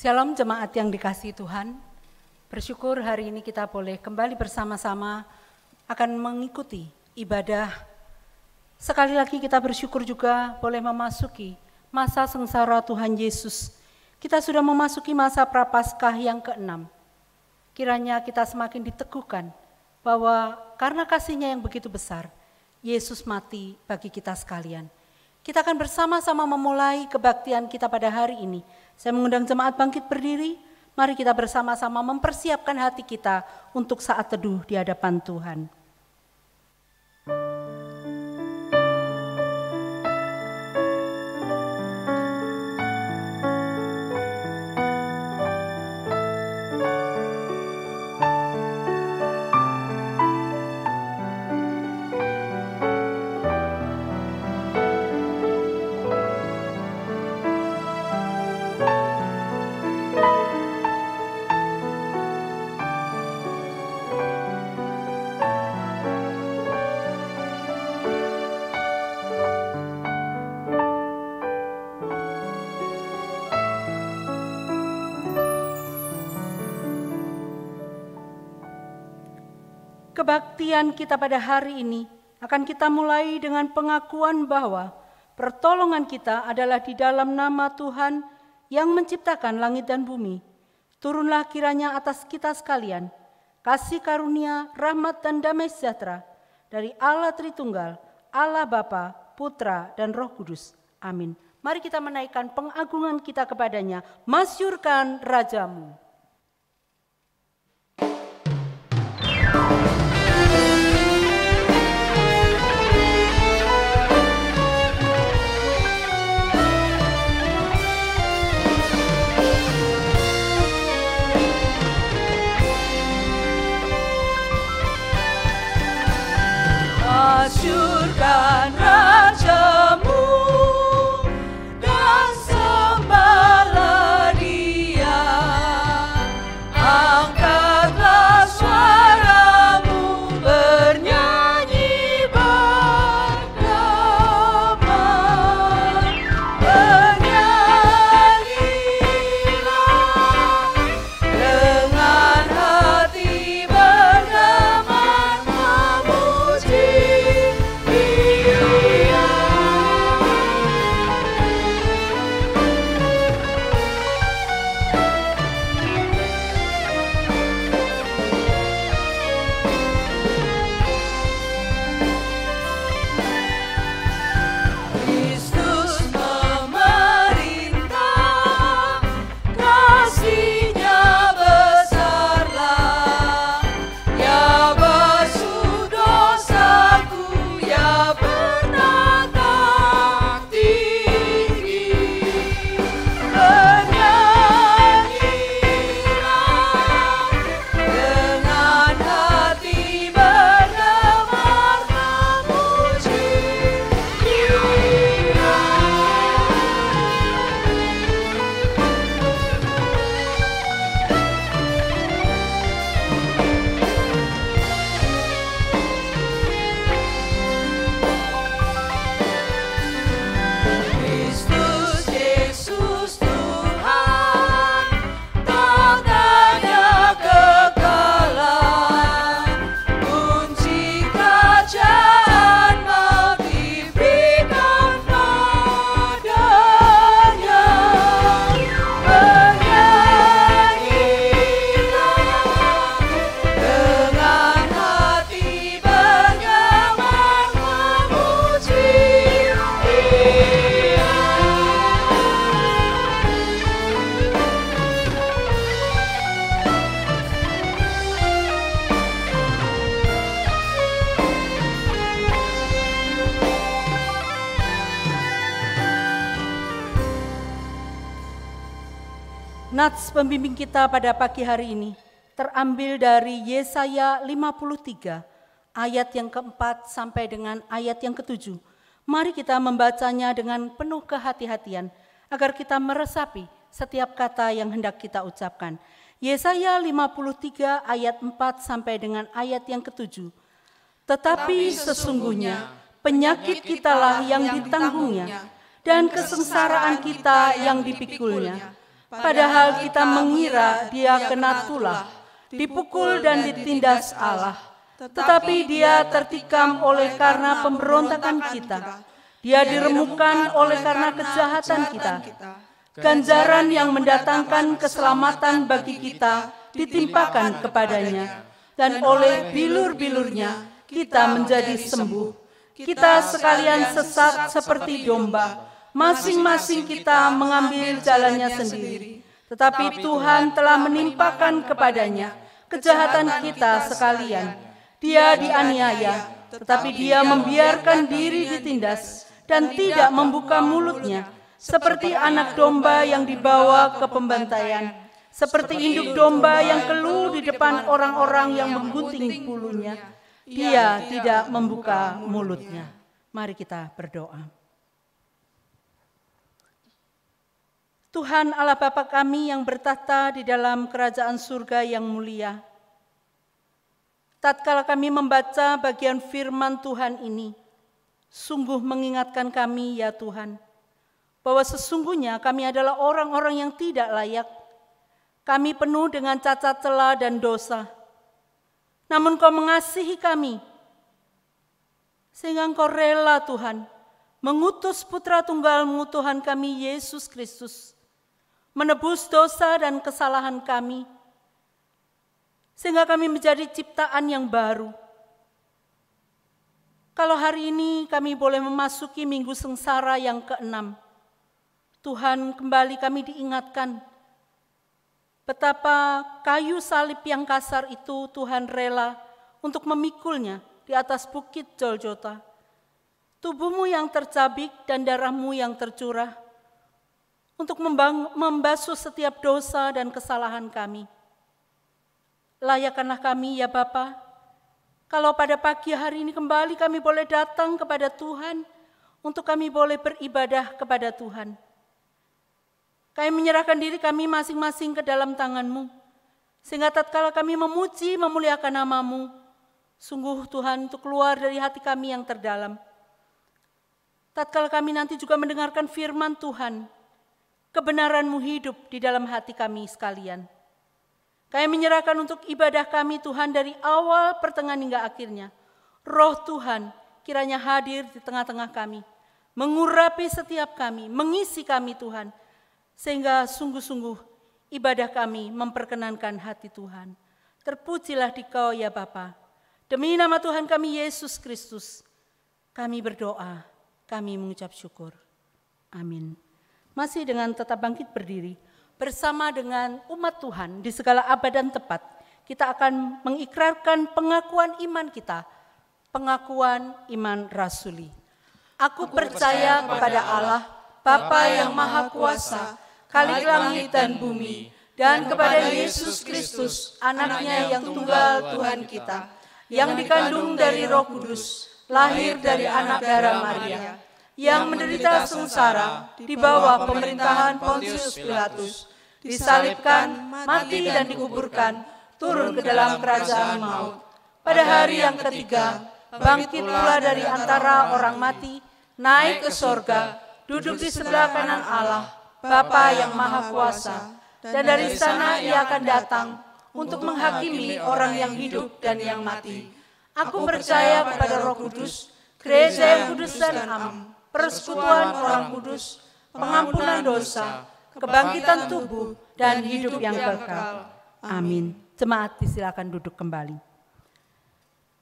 Shalom jemaat yang dikasihi Tuhan, bersyukur hari ini kita boleh kembali bersama-sama akan mengikuti ibadah. Sekali lagi kita bersyukur juga boleh memasuki masa sengsara Tuhan Yesus. Kita sudah memasuki masa Prapaskah yang ke-6. Kiranya kita semakin diteguhkan bahwa karena kasih-Nya yang begitu besar, Yesus mati bagi kita sekalian. Kita akan bersama-sama memulai kebaktian kita pada hari ini. Saya mengundang jemaat bangkit berdiri, mari kita bersama-sama mempersiapkan hati kita untuk saat teduh di hadapan Tuhan. Kebaktian kita pada hari ini akan kita mulai dengan pengakuan bahwa pertolongan kita adalah di dalam nama Tuhan yang menciptakan langit dan bumi. Turunlah kiranya atas kita sekalian kasih karunia, rahmat dan damai sejahtera dari Allah Tritunggal, Allah Bapa, Putra dan Roh Kudus. Amin. Mari kita menaikkan pengagungan kita kepadanya, masyurkan Rajamu. Masyurkan Rajamu dan sembahlah Dia. Angkatlah suaramu bernyanyi berdamai. Bernyanyilah dengan hati bergemar memuji Nats pembimbing kita pada pagi hari ini terambil dari Yesaya 53 ayat yang keempat sampai dengan ayat yang ketujuh. Mari kita membacanya dengan penuh kehati-hatian agar kita meresapi setiap kata yang hendak kita ucapkan. Yesaya 53 ayat 4 sampai dengan ayat yang ketujuh. Tetapi sesungguhnya penyakit kitalah yang ditanggungnya dan kesengsaraan kita yang dipikulnya. padahal kita mengira dia kena tulah, dipukul dan ditindas Allah. Tetapi dia tertikam oleh karena pemberontakan kita. Dia diremukkan oleh karena kejahatan kita. Ganjaran yang mendatangkan keselamatan bagi kita ditimpakan kepadanya. Dan oleh bilur-bilurnya kita menjadi sembuh. Kita sekalian sesat seperti domba. Masing-masing kita mengambil jalannya sendiri. Tetapi Tuhan telah menimpakan kepadanya kejahatan kita sekalian. Dia dianiaya, tetapi dia membiarkan diri ditindas dan tidak membuka mulutnya, seperti anak domba yang dibawa ke pembantaian, seperti induk domba yang keluh di depan orang-orang yang menggunting bulunya. Dia tidak membuka mulutnya. Mari kita berdoa. Tuhan Allah Bapa kami yang bertahta di dalam kerajaan surga yang mulia, tatkala kami membaca bagian firman Tuhan ini, sungguh mengingatkan kami ya Tuhan, bahwa sesungguhnya kami adalah orang-orang yang tidak layak. Kami penuh dengan cacat celah dan dosa. Namun Kau mengasihi kami, sehingga Engkau rela Tuhan, mengutus putra tunggal-Mu Tuhan kami Yesus Kristus, menebus dosa dan kesalahan kami, sehingga kami menjadi ciptaan yang baru. Kalau hari ini kami boleh memasuki minggu sengsara yang ke-6, Tuhan kembali kami diingatkan betapa kayu salib yang kasar itu Tuhan rela untuk memikulnya di atas bukit Golgota. Tubuh-Mu yang tercabik dan darah-Mu yang tercurah untuk membasuh setiap dosa dan kesalahan kami. Layakkanlah kami ya Bapa, kalau pada pagi hari ini kembali kami boleh datang kepada Tuhan, untuk kami boleh beribadah kepada Tuhan. Kami menyerahkan diri kami masing-masing ke dalam tangan-Mu, sehingga tatkala kami memuji, memuliakan nama-Mu, sungguh Tuhan untuk keluar dari hati kami yang terdalam. Tatkala kami nanti juga mendengarkan firman Tuhan, kebenaran-Mu hidup di dalam hati kami sekalian. Kami menyerahkan untuk ibadah kami Tuhan dari awal, pertengahan hingga akhirnya. Roh Tuhan kiranya hadir di tengah-tengah kami, mengurapi setiap kami, mengisi kami Tuhan, sehingga sungguh-sungguh ibadah kami memperkenankan hati Tuhan. Terpujilah Dikau ya Bapa. Demi nama Tuhan kami Yesus Kristus, kami berdoa, kami mengucap syukur. Amin. Masih dengan tetap bangkit berdiri, bersama dengan umat Tuhan di segala abad dan tepat, kita akan mengikrarkan pengakuan iman kita, pengakuan iman rasuli. Aku percaya kepada Allah, Bapa yang Maha Kuasa, Khalik langit dan bumi, dan kepada Yesus Kristus, anaknya yang tunggal Tuhan kita, yang dikandung dari Roh Kudus, lahir dari anak darah Maria, yang menderita sengsara di bawah pemerintahan Pontius Pilatus, disalibkan, mati dan dikuburkan, turun ke dalam kerajaan maut. Pada hari yang ketiga, bangkit pula dari antara orang mati, naik ke sorga, duduk di sebelah kanan Allah, Bapa yang Maha Kuasa, dan dari sana Ia akan datang untuk menghakimi orang yang hidup dan yang mati. Aku percaya kepada Roh Kudus, gereja yang kudus dan am, persekutuan orang kudus, pengampunan dosa, kebangkitan tubuh, dan hidup yang kekal. Amin. Jemaat disilakan duduk kembali.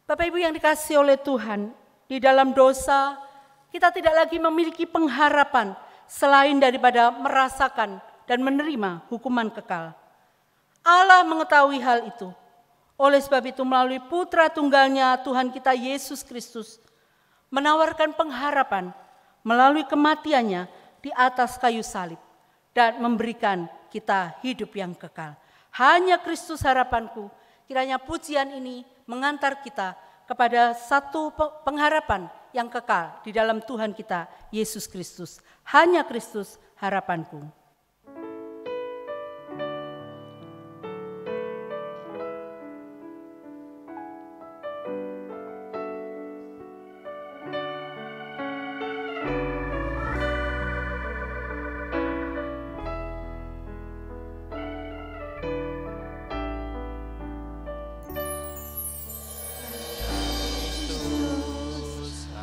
Bapak Ibu yang dikasihi oleh Tuhan, di dalam dosa kita tidak lagi memiliki pengharapan selain daripada merasakan dan menerima hukuman kekal. Allah mengetahui hal itu. Oleh sebab itu melalui putra tunggalnya Tuhan kita Yesus Kristus menawarkan pengharapan melalui kematiannya di atas kayu salib dan memberikan kita hidup yang kekal. Hanya Kristus harapanku. Kiranya pujian ini mengantar kita kepada satu pengharapan yang kekal di dalam Tuhan kita Yesus Kristus. Hanya Kristus harapanku.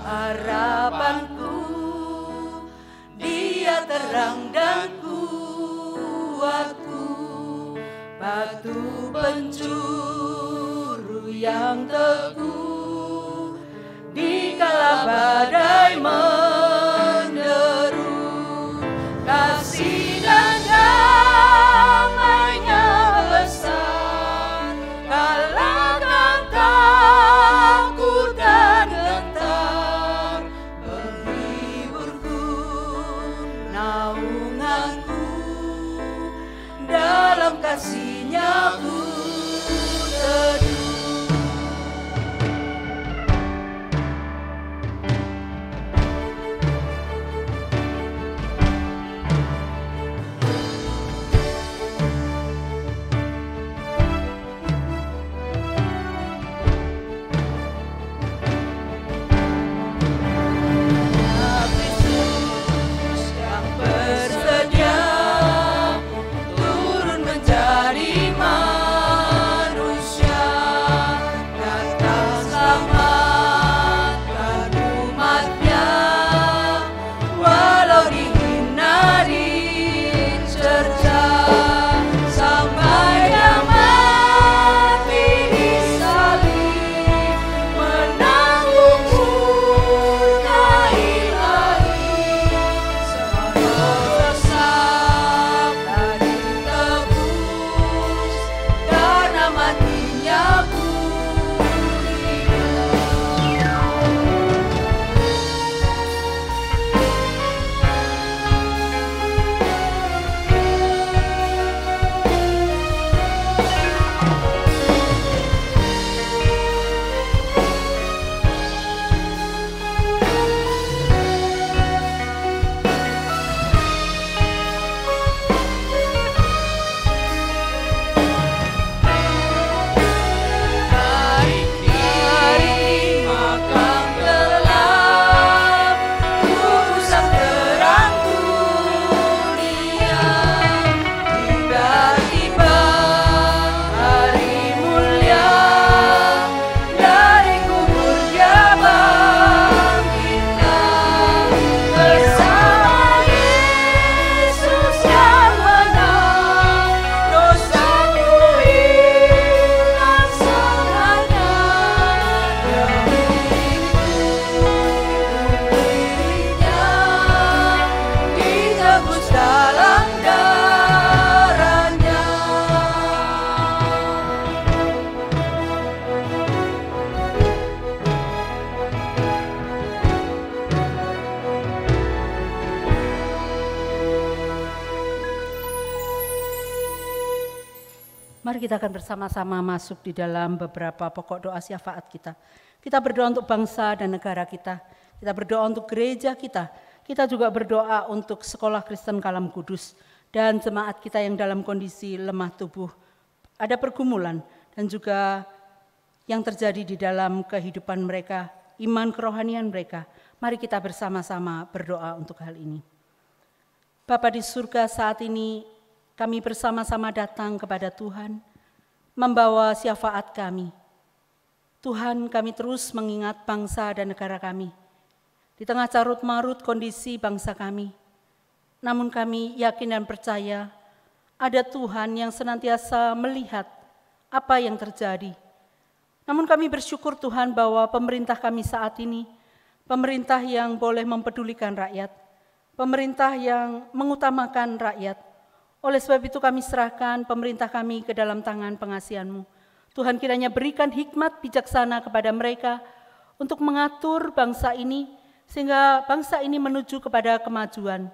Harapanku, Dia terang dan kuatku, batu penjuru yang teguh, di kala badai menderu, kasih dan damai-Nya besar, kalahkan takut dan gentar, penghiburku, naunganku, dalam kasih-Nya ku teduh. Yang bersedia turun menjadi manusia, datang selamatkan umat-Nya, walau dihina, dicerca, sampai Dia mati di salib, menanggung murka ilahi, semua dosa dan ditebus, karena mati-Nya ku dari makam gelap, urusan terang dunia, tiba-tiba hari mulia, dari kubur Dia bangkitkan, bersama Yesus yang menang, dosaku hilang semuanya, dirinya ditebus dalam darah-Nya. Mari kita akan bersama-sama masuk di dalam beberapa pokok doa syafaat kita. Kita berdoa untuk bangsa dan negara kita. Kita berdoa untuk gereja kita. Kita juga berdoa untuk Sekolah Kristen Kalam Kudus dan jemaat kita yang dalam kondisi lemah tubuh. Ada pergumulan dan juga yang terjadi di dalam kehidupan mereka, iman kerohanian mereka. Mari kita bersama-sama berdoa untuk hal ini. Bapa di surga, saat ini kami bersama-sama datang kepada Tuhan, membawa syafaat kami. Tuhan, kami terus mengingat bangsa dan negara kami. Di tengah carut marut kondisi bangsa kami, namun kami yakin dan percaya ada Tuhan yang senantiasa melihat apa yang terjadi. Namun kami bersyukur Tuhan bahwa pemerintah kami saat ini, pemerintah yang boleh mempedulikan rakyat, pemerintah yang mengutamakan rakyat. Oleh sebab itu kami serahkan pemerintah kami ke dalam tangan pengasihan-Mu. Tuhan, kiranya berikan hikmat bijaksana kepada mereka untuk mengatur bangsa ini, sehingga bangsa ini menuju kepada kemajuan.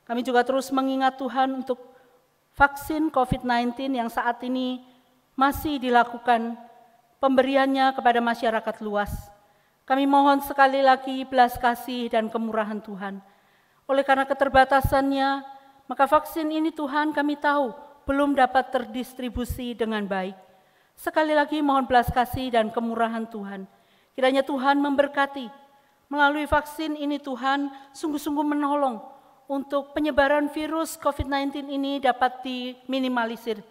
Kami juga terus mengingat Tuhan untuk vaksin COVID-19 yang saat ini masih dilakukan pemberiannya kepada masyarakat luas. Kami mohon sekali lagi belas kasih dan kemurahan Tuhan. Oleh karena keterbatasannya, maka vaksin ini Tuhan kami tahu belum dapat terdistribusi dengan baik. Sekali lagi mohon belas kasih dan kemurahan Tuhan. Kiranya Tuhan memberkati. Melalui vaksin ini Tuhan sungguh-sungguh menolong untuk penyebaran virus COVID-19 ini dapat diminimalisir.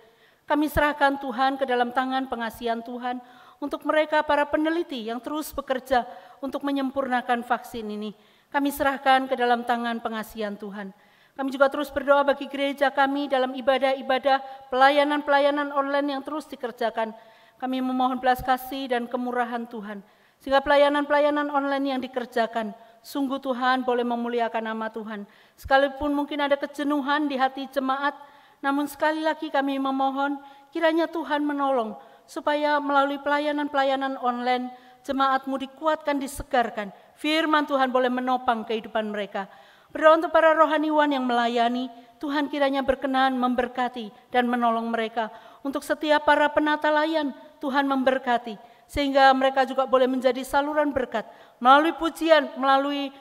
Kami serahkan Tuhan ke dalam tangan pengasihan Tuhan untuk mereka para peneliti yang terus bekerja untuk menyempurnakan vaksin ini. Kami serahkan ke dalam tangan pengasihan Tuhan. Kami juga terus berdoa bagi gereja kami dalam ibadah-ibadah, pelayanan-pelayanan online yang terus dikerjakan. Kami memohon belas kasih dan kemurahan Tuhan, sehingga pelayanan-pelayanan online yang dikerjakan, sungguh Tuhan boleh memuliakan nama Tuhan. Sekalipun mungkin ada kejenuhan di hati jemaat, namun sekali lagi kami memohon kiranya Tuhan menolong, supaya melalui pelayanan-pelayanan online, jemaat-Mu dikuatkan, disegarkan. Firman Tuhan boleh menopang kehidupan mereka. Berdoa untuk para rohaniwan yang melayani, Tuhan kiranya berkenan memberkati dan menolong mereka. Untuk setiap para penata layan, Tuhan memberkati, sehingga mereka juga boleh menjadi saluran berkat, melalui pujian, melalui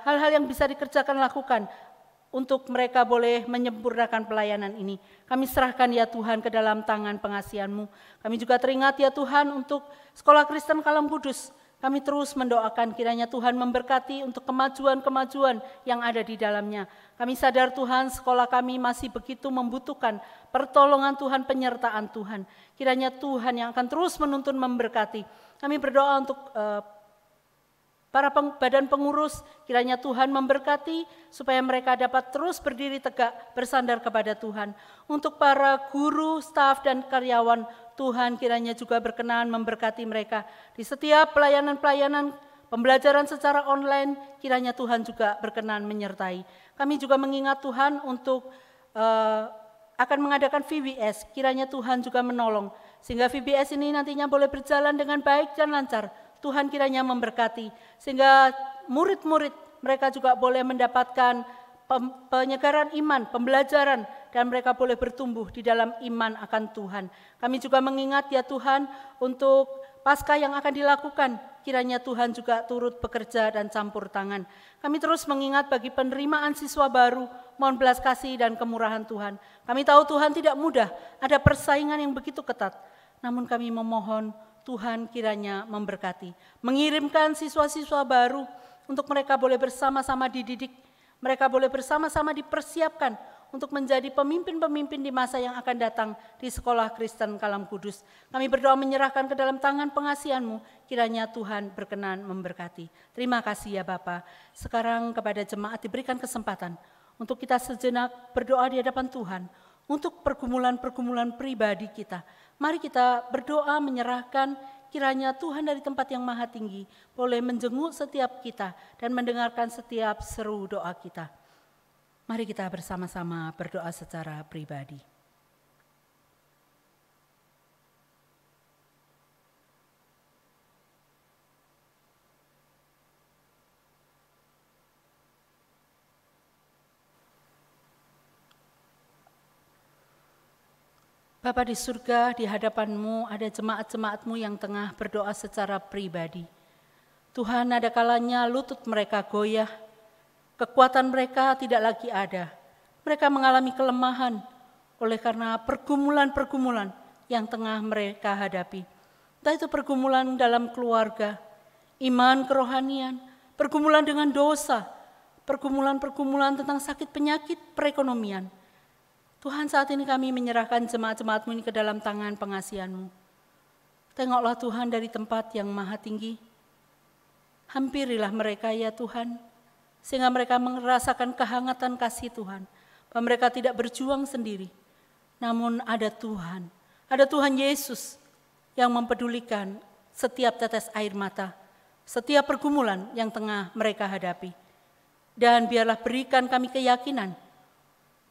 hal-hal yang bisa dikerjakan, lakukan, untuk mereka boleh menyempurnakan pelayanan ini. Kami serahkan ya Tuhan ke dalam tangan pengasihan-Mu. Kami juga teringat ya Tuhan untuk Sekolah Kristen Kalam Kudus. Kami terus mendoakan kiranya Tuhan memberkati untuk kemajuan-kemajuan yang ada di dalamnya. Kami sadar Tuhan, sekolah kami masih begitu membutuhkan pertolongan Tuhan, penyertaan Tuhan. Kiranya Tuhan yang akan terus menuntun, memberkati. Kami berdoa untuk para badan pengurus, kiranya Tuhan memberkati supaya mereka dapat terus berdiri tegak bersandar kepada Tuhan. Untuk para guru, staf dan karyawan, Tuhan kiranya juga berkenan memberkati mereka. Di setiap pelayanan-pelayanan pembelajaran secara online, kiranya Tuhan juga berkenan menyertai. Kami juga mengingat Tuhan untuk akan mengadakan VBS, kiranya Tuhan juga menolong. Sehingga VBS ini nantinya boleh berjalan dengan baik dan lancar. Tuhan kiranya memberkati, sehingga murid-murid mereka juga boleh mendapatkan penyegaran iman, pembelajaran, dan mereka boleh bertumbuh di dalam iman akan Tuhan. Kami juga mengingat ya Tuhan untuk Paskah yang akan dilakukan, kiranya Tuhan juga turut bekerja dan campur tangan. Kami terus mengingat bagi penerimaan siswa baru, mohon belas kasih dan kemurahan Tuhan. Kami tahu Tuhan tidak mudah, ada persaingan yang begitu ketat, namun kami memohon Tuhan kiranya memberkati, mengirimkan siswa-siswa baru untuk mereka boleh bersama-sama dididik, mereka boleh bersama-sama dipersiapkan untuk menjadi pemimpin-pemimpin di masa yang akan datang di Sekolah Kristen Kalam Kudus. Kami berdoa menyerahkan ke dalam tangan pengasihan-Mu, kiranya Tuhan berkenan memberkati. Terima kasih ya Bapa. Sekarang kepada jemaat diberikan kesempatan untuk kita sejenak berdoa di hadapan Tuhan untuk pergumulan-pergumulan pribadi kita. Mari kita berdoa menyerahkan kiranya Tuhan dari tempat yang maha tinggi boleh menjenguk setiap kita dan mendengarkan setiap seru doa kita. Mari kita bersama-sama berdoa secara pribadi. Bapa di surga, di hadapan-Mu ada jemaat-jemaat-Mu yang tengah berdoa secara pribadi. Tuhan, ada kalanya lutut mereka goyah, kekuatan mereka tidak lagi ada. Mereka mengalami kelemahan oleh karena pergumulan-pergumulan yang tengah mereka hadapi. Entah itu pergumulan dalam keluarga, iman kerohanian, pergumulan dengan dosa, pergumulan-pergumulan tentang sakit penyakit, perekonomian. Tuhan, saat ini kami menyerahkan jemaat-jemaat-Mu ini ke dalam tangan pengasihan-Mu. Tengoklah Tuhan dari tempat yang maha tinggi. Hampirilah mereka ya Tuhan, sehingga mereka merasakan kehangatan kasih Tuhan. Bahwa mereka tidak berjuang sendiri, namun ada Tuhan Yesus yang mempedulikan setiap tetes air mata, setiap pergumulan yang tengah mereka hadapi. Dan biarlah berikan kami keyakinan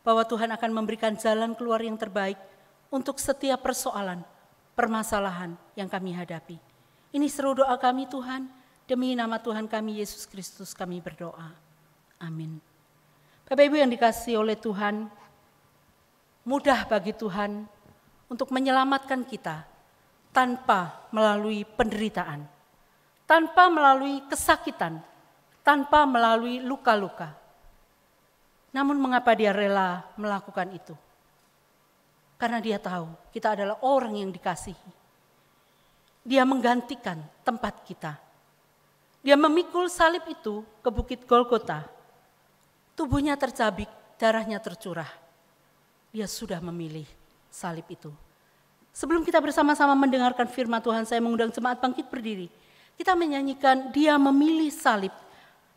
bahwa Tuhan akan memberikan jalan keluar yang terbaik untuk setiap persoalan, permasalahan yang kami hadapi. Ini seru doa kami Tuhan, demi nama Tuhan kami Yesus Kristus kami berdoa. Amin. Bapak Ibu yang dikasihi oleh Tuhan, mudah bagi Tuhan untuk menyelamatkan kita tanpa melalui penderitaan, tanpa melalui kesakitan, tanpa melalui luka-luka. Namun mengapa Dia rela melakukan itu? Karena Dia tahu kita adalah orang yang dikasihi. Dia menggantikan tempat kita. Dia memikul salib itu ke Bukit Golgota. Tubuhnya tercabik, darahnya tercurah. Dia sudah memilih salib itu. Sebelum kita bersama-sama mendengarkan firman Tuhan, saya mengundang jemaat bangkit berdiri. Kita menyanyikan Dia Memilih Salib,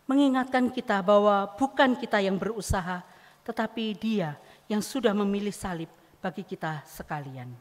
mengingatkan kita bahwa bukan kita yang berusaha, tetapi Dia yang sudah memilih salib bagi kita sekalian.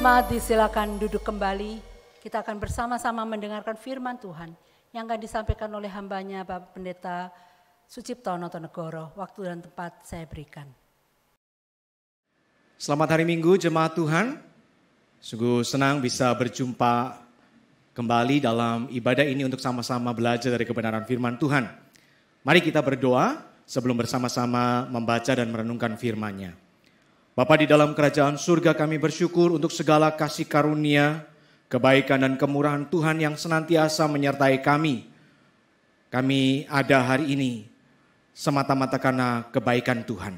Jemaat disilakan duduk kembali. kita akan bersama-sama mendengarkan firman Tuhan yang akan disampaikan oleh hambanya Bapak Pendeta Sucipto Notonegoro. Waktu dan tempat saya berikan. Selamat hari Minggu jemaat Tuhan. Sungguh senang bisa berjumpa kembali dalam ibadah ini untuk sama-sama belajar dari kebenaran firman Tuhan. Mari kita berdoa sebelum bersama-sama membaca dan merenungkan firman-Nya. Bapa di dalam kerajaan surga, kami bersyukur untuk segala kasih karunia, kebaikan dan kemurahan Tuhan yang senantiasa menyertai kami. Kami ada hari ini semata-mata karena kebaikan Tuhan.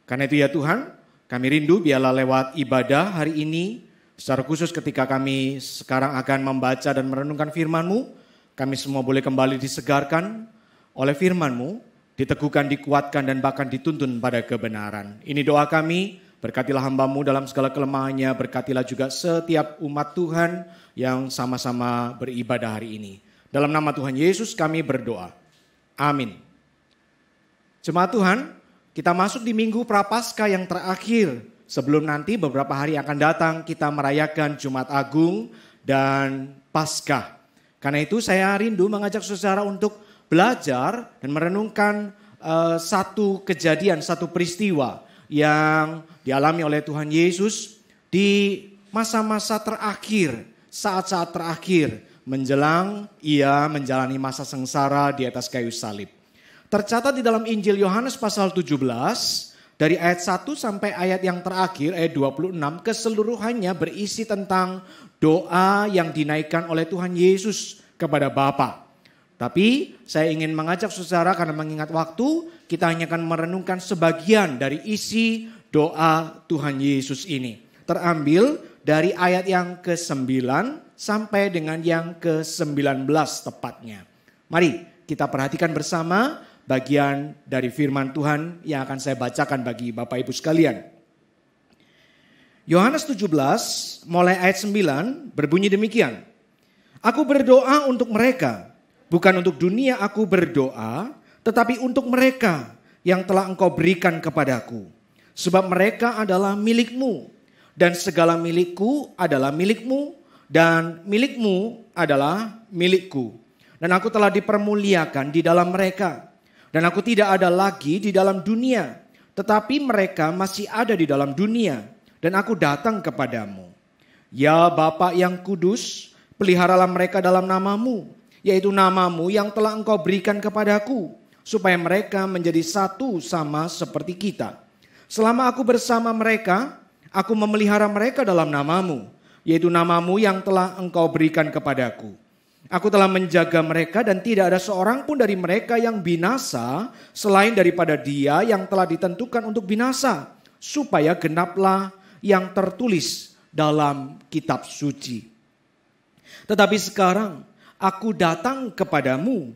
Karena itu ya Tuhan, kami rindu biarlah lewat ibadah hari ini, secara khusus ketika kami sekarang akan membaca dan merenungkan firman-Mu, kami semua boleh kembali disegarkan oleh firman-Mu, diteguhkan, dikuatkan dan bahkan dituntun pada kebenaran. Ini doa kami. Berkatilah hamba-Mu dalam segala kelemahannya, berkatilah juga setiap umat Tuhan yang sama-sama beribadah hari ini. Dalam nama Tuhan Yesus kami berdoa. Amin. Jemaat Tuhan, kita masuk di minggu Prapaskah yang terakhir. Sebelum nanti beberapa hari akan datang kita merayakan Jumat Agung dan Paskah. Karena itu saya rindu mengajak saudara untuk belajar dan merenungkan satu kejadian, satu peristiwa yang dialami oleh Tuhan Yesus di masa-masa terakhir, saat-saat terakhir menjelang ia menjalani masa sengsara di atas kayu salib. Tercatat di dalam Injil Yohanes pasal 17 dari ayat 1 sampai ayat yang terakhir ayat 26 keseluruhannya berisi tentang doa yang dinaikkan oleh Tuhan Yesus kepada Bapa. Tapi saya ingin mengajak saudara karena mengingat waktu, kita hanya akan merenungkan sebagian dari isi doa Tuhan Yesus ini. Terambil dari ayat yang ke-9 sampai dengan yang ke-19 tepatnya. Mari kita perhatikan bersama bagian dari firman Tuhan yang akan saya bacakan bagi Bapak Ibu sekalian. Yohanes 17 mulai ayat 9 berbunyi demikian. Aku berdoa untuk mereka. Bukan untuk dunia aku berdoa, tetapi untuk mereka yang telah Engkau berikan kepadaku. Sebab mereka adalah milik-Mu, dan segala milikku adalah milik-Mu, dan milik-Mu adalah milikku. Dan aku telah dipermuliakan di dalam mereka. Dan aku tidak ada lagi di dalam dunia, tetapi mereka masih ada di dalam dunia, dan aku datang kepadamu. Ya Bapa yang kudus, peliharalah mereka dalam nama-Mu, yaitu nama-Mu yang telah Engkau berikan kepadaku, supaya mereka menjadi satu sama seperti kita. Selama aku bersama mereka, aku memelihara mereka dalam nama-Mu, yaitu nama-Mu yang telah Engkau berikan kepadaku. Aku telah menjaga mereka dan tidak ada seorang pun dari mereka yang binasa, selain daripada dia yang telah ditentukan untuk binasa, supaya genaplah yang tertulis dalam kitab suci. Tetapi sekarang, aku datang kepadamu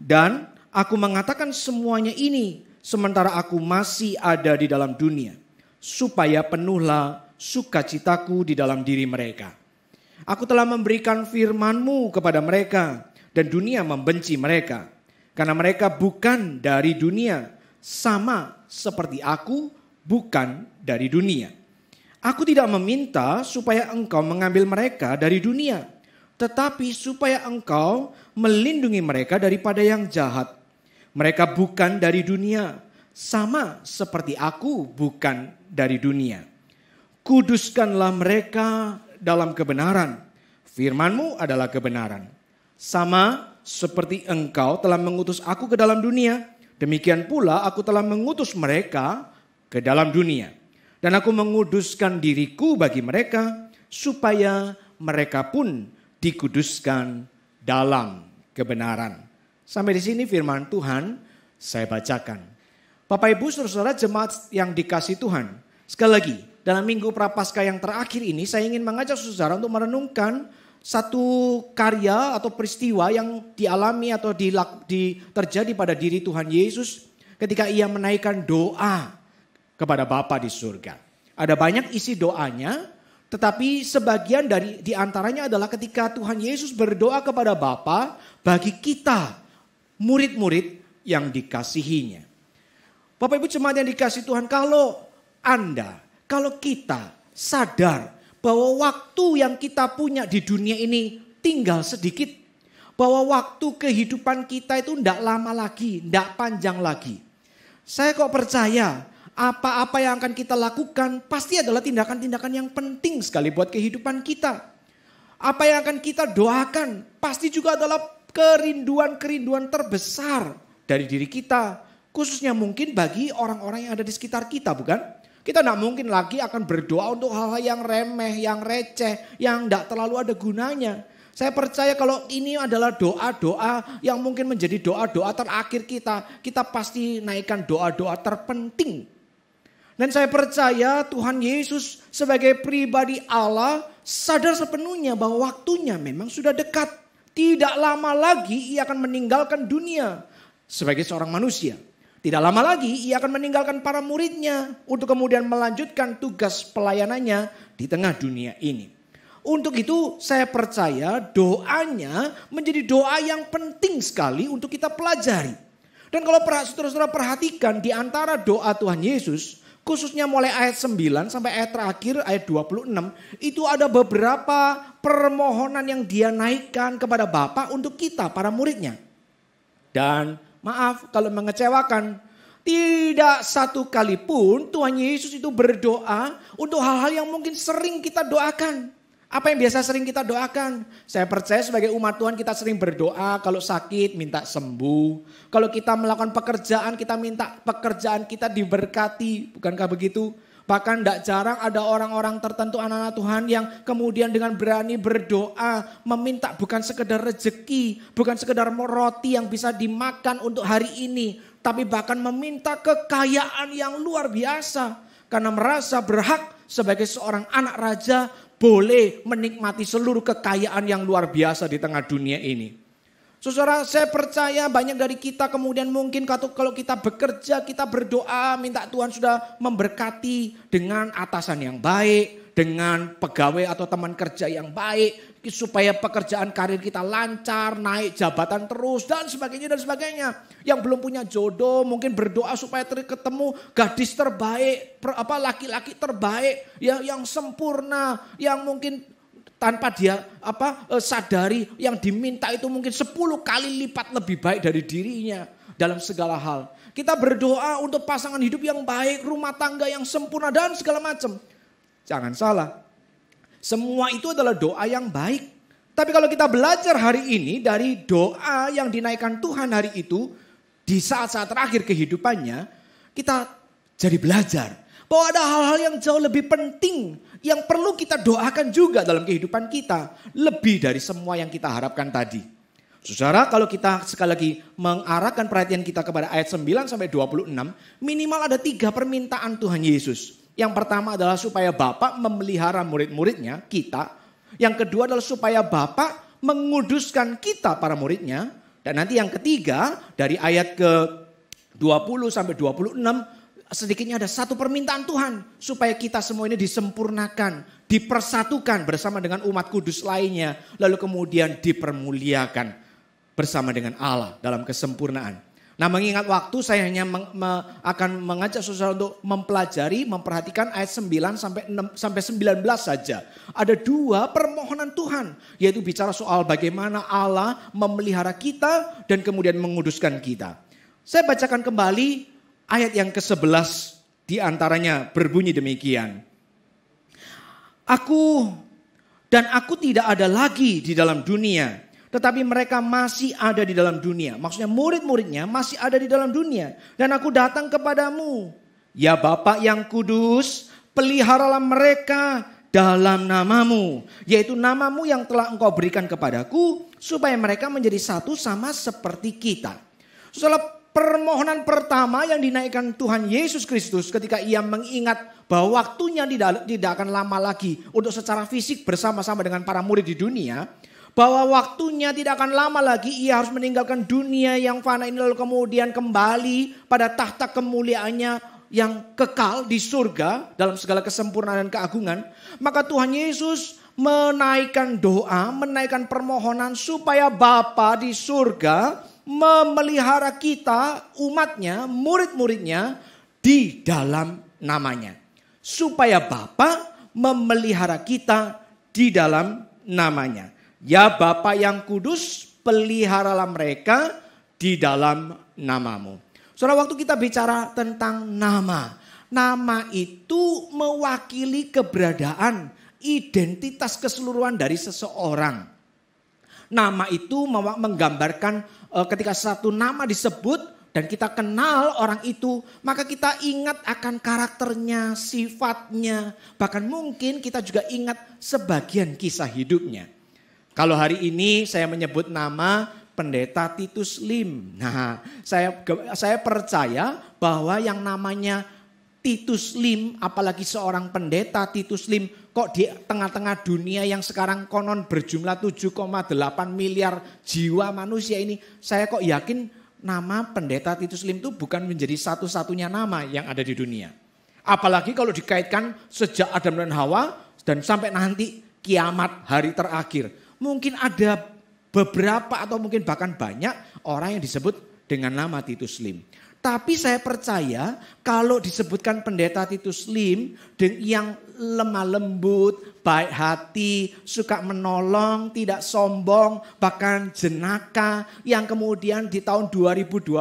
dan aku mengatakan semuanya ini sementara aku masih ada di dalam dunia, supaya penuhlah sukacitaku di dalam diri mereka. Aku telah memberikan firman-Mu kepada mereka dan dunia membenci mereka, karena mereka bukan dari dunia, sama seperti aku bukan dari dunia. Aku tidak meminta supaya Engkau mengambil mereka dari dunia, tetapi supaya Engkau melindungi mereka daripada yang jahat. Mereka bukan dari dunia, sama seperti aku bukan dari dunia. Kuduskanlah mereka dalam kebenaran. Firman-Mu adalah kebenaran. Sama seperti Engkau telah mengutus aku ke dalam dunia, demikian pula aku telah mengutus mereka ke dalam dunia. Dan aku menguduskan diriku bagi mereka, supaya mereka pun dikuduskan dalam kebenaran. Sampai di sini firman Tuhan saya bacakan. Bapak Ibu saudara-saudara jemaat yang dikasihi Tuhan. Sekali lagi, dalam minggu Prapaskah yang terakhir ini saya ingin mengajak saudara untuk merenungkan satu karya atau peristiwa yang dialami atau terjadi pada diri Tuhan Yesus ketika ia menaikkan doa kepada Bapa di surga. Ada banyak isi doanya, tetapi sebagian di antaranya adalah ketika Tuhan Yesus berdoa kepada Bapa bagi kita, murid-murid yang dikasihinya. Bapak Ibu jemaat yang dikasihi Tuhan, kalau kita sadar bahwa waktu yang kita punya di dunia ini tinggal sedikit. Bahwa waktu kehidupan kita itu tidak lama lagi, tidak panjang lagi. Saya kok percaya apa-apa yang akan kita lakukan pasti adalah tindakan-tindakan yang penting sekali buat kehidupan kita. Apa yang akan kita doakan pasti juga adalah kerinduan-kerinduan terbesar dari diri kita. Khususnya mungkin bagi orang-orang yang ada di sekitar kita, bukan? Kita tidak mungkin lagi akan berdoa untuk hal-hal yang remeh, yang receh, yang tidak terlalu ada gunanya. Saya percaya kalau ini adalah doa-doa yang mungkin menjadi doa-doa terakhir kita. Kita pasti naikkan doa-doa terpenting. Dan saya percaya Tuhan Yesus sebagai pribadi Allah sadar sepenuhnya bahwa waktunya memang sudah dekat. Tidak lama lagi ia akan meninggalkan dunia sebagai seorang manusia. Tidak lama lagi ia akan meninggalkan para muridnya untuk kemudian melanjutkan tugas pelayanannya di tengah dunia ini. Untuk itu saya percaya doanya menjadi doa yang penting sekali untuk kita pelajari. Dan kalau saudara-saudara perhatikan di antara doa Tuhan Yesus, khususnya mulai ayat 9 sampai ayat terakhir ayat 26, itu ada beberapa permohonan yang dia naikkan kepada Bapa untuk kita para muridnya. Dan maaf kalau mengecewakan, tidak satu kali pun Tuhan Yesus itu berdoa untuk hal-hal yang mungkin sering kita doakan. Apa yang biasa sering kita doakan? Saya percaya sebagai umat Tuhan kita sering berdoa kalau sakit minta sembuh. Kalau kita melakukan pekerjaan kita minta pekerjaan kita diberkati. Bukankah begitu? Bahkan tidak jarang ada orang-orang tertentu anak-anak Tuhan yang kemudian dengan berani berdoa meminta bukan sekedar rezeki, bukan sekedar roti yang bisa dimakan untuk hari ini, tapi bahkan meminta kekayaan yang luar biasa karena merasa berhak sebagai seorang anak raja boleh menikmati seluruh kekayaan yang luar biasa di tengah dunia ini. Saudara, saya percaya banyak dari kita kemudian mungkin kalau kita bekerja, kita berdoa, minta Tuhan sudah memberkati dengan atasan yang baik, dengan pegawai atau teman kerja yang baik, supaya pekerjaan karir kita lancar, naik jabatan terus, dan sebagainya dan sebagainya. Yang belum punya jodoh mungkin berdoa supaya ketemu gadis terbaik, laki-laki terbaik, yang sempurna, yang mungkin tanpa dia sadari yang diminta itu mungkin 10 kali lipat lebih baik dari dirinya dalam segala hal. Kita berdoa untuk pasangan hidup yang baik, rumah tangga yang sempurna dan segala macam. Jangan salah, semua itu adalah doa yang baik. Tapi kalau kita belajar hari ini dari doa yang dinaikkan Tuhan hari itu di saat-saat terakhir kehidupannya, kita jadi belajar bahwa ada hal-hal yang jauh lebih penting yang perlu kita doakan juga dalam kehidupan kita. Lebih dari semua yang kita harapkan tadi. Saudara, kalau kita sekali lagi mengarahkan perhatian kita kepada ayat 9 sampai 26, minimal ada 3 permintaan Tuhan Yesus. Yang pertama adalah supaya Bapa memelihara murid-muridnya, kita. Yang kedua adalah supaya Bapa menguduskan kita para muridnya. Dan nanti yang ketiga dari ayat ke 20 sampai 26, sedikitnya ada 1 permintaan Tuhan supaya kita semua ini disempurnakan, dipersatukan bersama dengan umat kudus lainnya, lalu kemudian dipermuliakan bersama dengan Allah dalam kesempurnaan. Nah, mengingat waktu saya hanya akan mengajak saudara untuk mempelajari, memperhatikan ayat 9 sampai 19 saja. Ada 2 permohonan Tuhan, yaitu bicara soal bagaimana Allah memelihara kita dan kemudian menguduskan kita. Saya bacakan kembali ayat yang ke-11 diantaranya berbunyi demikian. Aku tidak ada lagi di dalam dunia, tetapi mereka masih ada di dalam dunia. Maksudnya murid-muridnya masih ada di dalam dunia. Dan aku datang kepadamu. Ya Bapa yang kudus, peliharalah mereka dalam namamu. Yaitu namamu yang telah engkau berikan kepadaku, supaya mereka menjadi satu sama seperti kita. Saudara, permohonan pertama yang dinaikkan Tuhan Yesus Kristus ketika ia mengingat bahwa waktunya tidak akan lama lagi untuk secara fisik bersama-sama dengan para murid di dunia. Bahwa waktunya tidak akan lama lagi ia harus meninggalkan dunia yang fana ini lalu kemudian kembali pada tahta kemuliaannya yang kekal di surga dalam segala kesempurnaan dan keagungan. Maka Tuhan Yesus menaikkan doa, menaikkan permohonan supaya Bapa di surga memelihara kita, umatnya, murid-muridnya di dalam namanya. Supaya Bapa memelihara kita di dalam namanya. Ya Bapa yang kudus, peliharalah mereka di dalam namamu. Saudara, waktu kita bicara tentang nama, nama itu mewakili keberadaan, identitas keseluruhan dari seseorang. Nama itu menggambarkan ketika satu nama disebut dan kita kenal orang itu, maka kita ingat akan karakternya, sifatnya, bahkan mungkin kita juga ingat sebagian kisah hidupnya. Kalau hari ini saya menyebut nama Pendeta Titus Lim. Nah, saya percaya bahwa yang namanya Titus Lim, apalagi seorang pendeta Titus Lim, kok di tengah-tengah dunia yang sekarang konon berjumlah 7,8 miliar jiwa manusia ini, saya kok yakin nama Pendeta Titus Lim itu bukan menjadi satu-satunya nama yang ada di dunia. Apalagi kalau dikaitkan sejak Adam dan Hawa dan sampai nanti kiamat hari terakhir. Mungkin ada beberapa atau mungkin bahkan banyak orang yang disebut dengan nama Titus Lim. Tapi saya percaya kalau disebutkan Pendeta Titus Lim yang lemah lembut, baik hati, suka menolong, tidak sombong, bahkan jenaka, yang kemudian di tahun 2021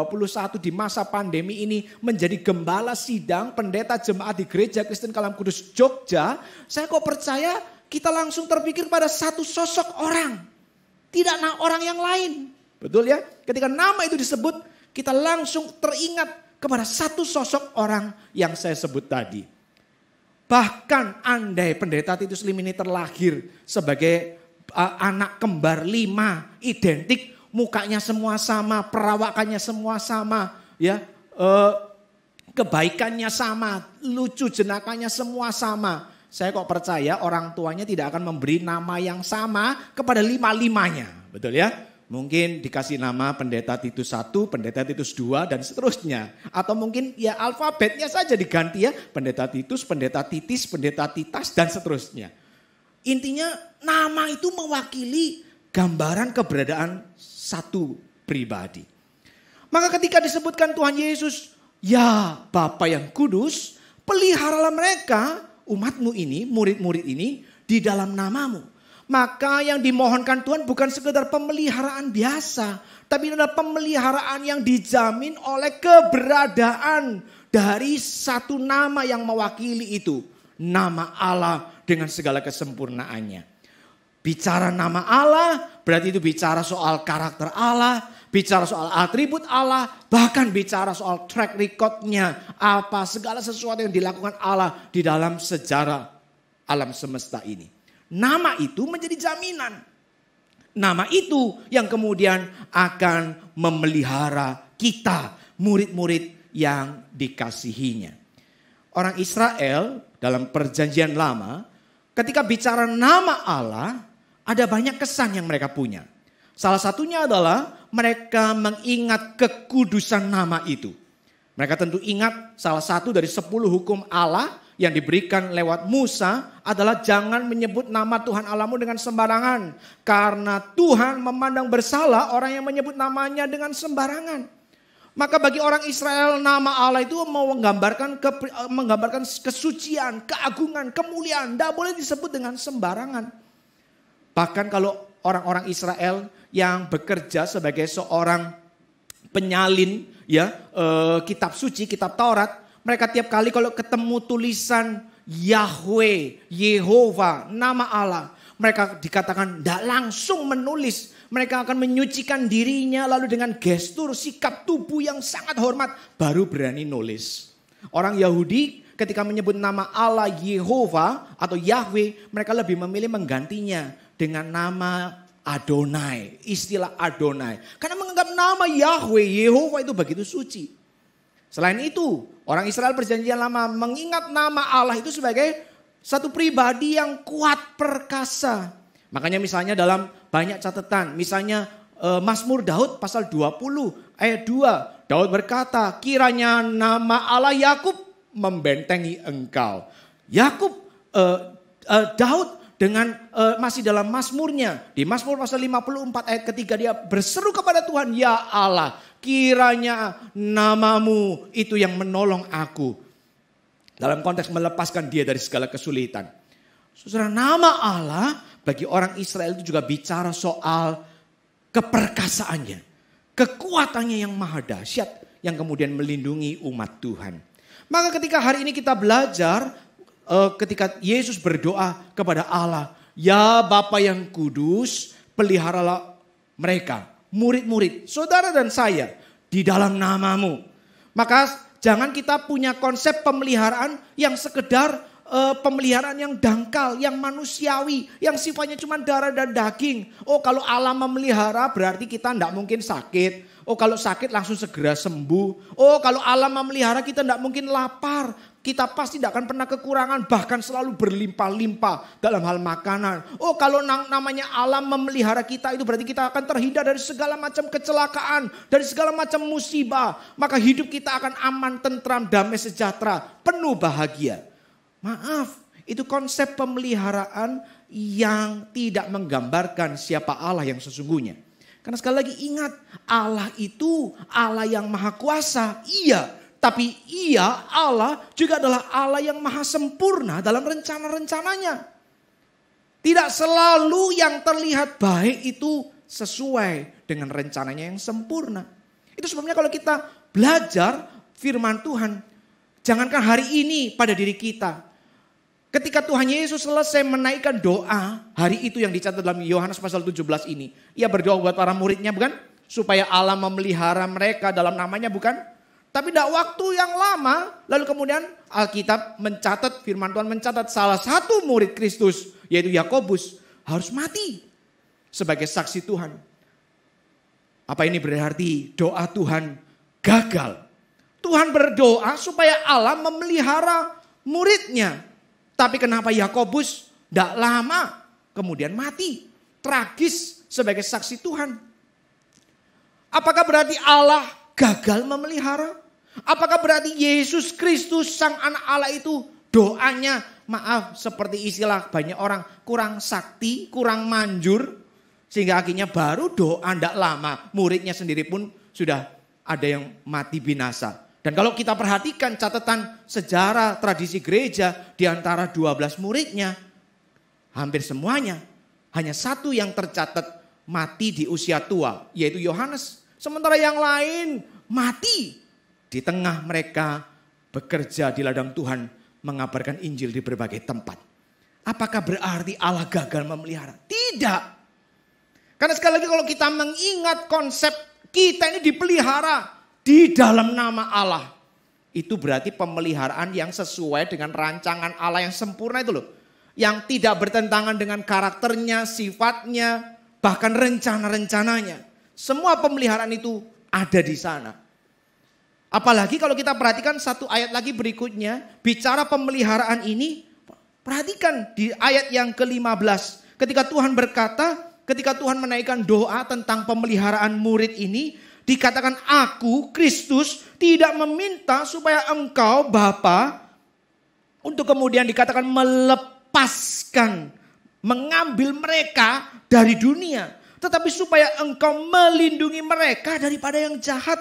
di masa pandemi ini menjadi gembala sidang pendeta jemaat di Gereja Kristen Kalam Kudus Jogja, saya kok percaya kita langsung terpikir pada satu sosok orang, tidak orang yang lain. Betul ya? Ketika nama itu disebut, kita langsung teringat kepada satu sosok orang yang saya sebut tadi. Bahkan andai Pendeta Titus Lim ini terlahir sebagai anak kembar 5, identik, mukanya semua sama, perawakannya semua sama, ya, kebaikannya sama, lucu jenakanya semua sama. Saya kok percaya orang tuanya tidak akan memberi nama yang sama kepada 5-5-nya, betul ya? Mungkin dikasih nama Pendeta Titus 1, Pendeta Titus 2 dan seterusnya. Atau mungkin ya alfabetnya saja diganti ya. Pendeta Titus, Pendeta Titis, Pendeta Titas dan seterusnya. Intinya nama itu mewakili gambaran keberadaan satu pribadi. Maka ketika disebutkan Tuhan Yesus, ya Bapa yang kudus, peliharalah mereka, umatmu ini, murid-murid ini di dalam namamu. Maka yang dimohonkan Tuhan bukan sekedar pemeliharaan biasa, tapi adalah pemeliharaan yang dijamin oleh keberadaan dari satu nama yang mewakili itu. Nama Allah dengan segala kesempurnaannya. Bicara nama Allah berarti itu bicara soal karakter Allah, bicara soal atribut Allah, bahkan bicara soal track record-nya. Apa segala sesuatu yang dilakukan Allah di dalam sejarah alam semesta ini. Nama itu menjadi jaminan. Nama itu yang kemudian akan memelihara kita, murid-murid yang dikasihinya. Orang Israel dalam perjanjian lama, ketika bicara nama Allah, ada banyak kesan yang mereka punya. Salah satunya adalah mereka mengingat kekudusan nama itu. Mereka tentu ingat salah satu dari 10 hukum Allah yang diberikan lewat Musa adalah jangan menyebut nama Tuhan Allahmu dengan sembarangan. Karena Tuhan memandang bersalah orang yang menyebut namanya dengan sembarangan. Maka bagi orang Israel nama Allah itu menggambarkan kesucian, keagungan, kemuliaan. Tidak boleh disebut dengan sembarangan. Bahkan kalau orang-orang Israel yang bekerja sebagai seorang penyalin ya kitab suci, kitab Taurat. Mereka tiap kali kalau ketemu tulisan Yahweh, Yehova, nama Allah. Mereka dikatakan tidak langsung menulis. Mereka akan menyucikan dirinya lalu dengan gestur sikap tubuh yang sangat hormat. Baru berani nulis. Orang Yahudi ketika menyebut nama Allah Yehova atau Yahweh. Mereka lebih memilih menggantinya dengan nama Adonai. Istilah Adonai. Karena menganggap nama Yahweh, Yehova itu begitu suci. Selain itu, orang Israel perjanjian lama mengingat nama Allah itu sebagai satu pribadi yang kuat perkasa. Makanya misalnya dalam banyak catatan, misalnya Mazmur Daud pasal 20 ayat 2. Daud berkata, kiranya nama Allah Yakub membentengi engkau. Daud dengan masih dalam Mazmurnya. Di Mazmur pasal 54 ayat ketiga dia berseru kepada Tuhan, ya Allah, kiranya namamu itu yang menolong aku. Dalam konteks melepaskan dia dari segala kesulitan. Saudara, nama Allah bagi orang Israel itu juga bicara soal keperkasaannya. Kekuatannya yang maha dahsyat yang kemudian melindungi umat Tuhan. Maka ketika hari ini kita belajar ketika Yesus berdoa kepada Allah. Ya Bapa yang kudus, peliharalah mereka, murid-murid, saudara dan saya di dalam namamu. Maka jangan kita punya konsep pemeliharaan yang sekedar pemeliharaan yang dangkal, yang manusiawi, yang sifatnya cuma darah dan daging. Oh kalau Allah memelihara berarti kita tidak mungkin sakit. Oh kalau sakit langsung segera sembuh. Oh kalau Allah memelihara kita tidak mungkin lapar. Kita pasti tidak akan pernah kekurangan, bahkan selalu berlimpah-limpah dalam hal makanan. Oh kalau namanya Allah memelihara kita itu berarti kita akan terhindar dari segala macam kecelakaan, dari segala macam musibah. Maka hidup kita akan aman, tentram, damai, sejahtera, penuh bahagia. Maaf, itu konsep pemeliharaan yang tidak menggambarkan siapa Allah yang sesungguhnya. Karena sekali lagi ingat, Allah itu Allah yang maha kuasa, iya. Tapi ia Allah juga adalah Allah yang maha sempurna dalam rencana-rencananya. Tidak selalu yang terlihat baik itu sesuai dengan rencananya yang sempurna. Itu sebabnya kalau kita belajar firman Tuhan, jangankan hari ini pada diri kita. Ketika Tuhan Yesus selesai menaikkan doa, hari itu yang dicatat dalam Yohanes pasal 17 ini. Ia berdoa buat para muridnya bukan? Supaya Allah memelihara mereka dalam namanya bukan? Tapi tidak waktu yang lama, lalu kemudian Alkitab mencatat, firman Tuhan mencatat salah satu murid Kristus, yaitu Yakobus, harus mati sebagai saksi Tuhan. Apa ini berarti doa Tuhan gagal? Tuhan berdoa supaya Allah memelihara muridnya. Tapi kenapa Yakobus tidak lama kemudian mati? Tragis sebagai saksi Tuhan. Apakah berarti Allah gagal memelihara? Apakah berarti Yesus Kristus sang anak Allah itu doanya maaf seperti istilah banyak orang kurang sakti, kurang manjur. Sehingga akhirnya baru doa tidak lama muridnya sendiri pun sudah ada yang mati binasa. Dan kalau kita perhatikan catatan sejarah tradisi gereja di antara 12 muridnya hampir semuanya hanya satu yang tercatat mati di usia tua yaitu Yohanes. Sementara yang lain mati di tengah mereka bekerja di ladang Tuhan mengabarkan Injil di berbagai tempat. Apakah berarti Allah gagal memelihara? Tidak. Karena sekali lagi kalau kita mengingat konsep kita ini dipelihara di dalam nama Allah. Itu berarti pemeliharaan yang sesuai dengan rancangan Allah yang sempurna itu loh. Yang tidak bertentangan dengan karakternya, sifatnya, bahkan rencana-rencananya. Semua pemeliharaan itu ada di sana. Apalagi kalau kita perhatikan satu ayat lagi berikutnya. Bicara pemeliharaan ini. Perhatikan di ayat yang ke-15. Ketika Tuhan berkata. Ketika Tuhan menaikkan doa tentang pemeliharaan murid ini. Dikatakan aku Kristus tidak meminta supaya engkau Bapa. Untuk kemudian dikatakan melepaskan. Mengambil mereka dari dunia. Tetapi supaya engkau melindungi mereka daripada yang jahat.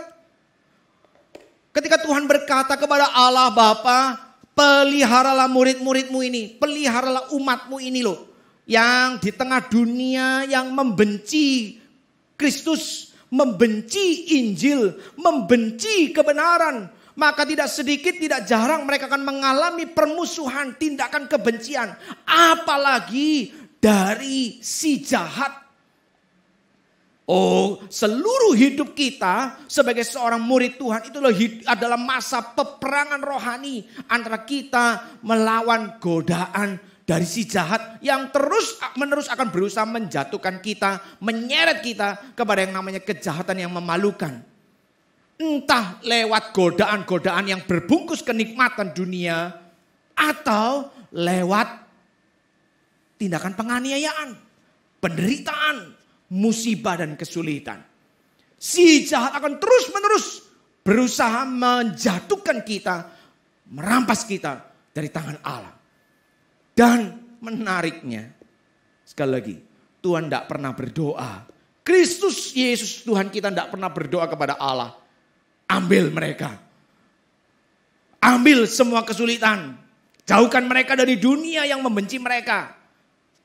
Ketika Tuhan berkata kepada Allah Bapa, peliharalah murid-muridmu ini, peliharalah umatmu ini loh. Yang di tengah dunia yang membenci Kristus, membenci Injil, membenci kebenaran. Maka tidak sedikit, tidak jarang mereka akan mengalami permusuhan, tindakan kebencian. Apalagi dari si jahat. Oh, seluruh hidup kita sebagai seorang murid Tuhan itu adalah masa peperangan rohani antara kita melawan godaan dari si jahat yang terus menerus akan berusaha menjatuhkan kita, menyeret kita kepada yang namanya kejahatan yang memalukan. Entah lewat godaan-godaan yang berbungkus kenikmatan dunia atau lewat tindakan penganiayaan, penderitaan, musibah dan kesulitan. Si jahat akan terus-menerus berusaha menjatuhkan kita, merampas kita dari tangan Allah. Dan menariknya, sekali lagi, Tuhan tidak pernah berdoa. Kristus Yesus Tuhan kita tidak pernah berdoa kepada Allah. Ambil mereka. Ambil semua kesulitan. Jauhkan mereka dari dunia yang membenci mereka.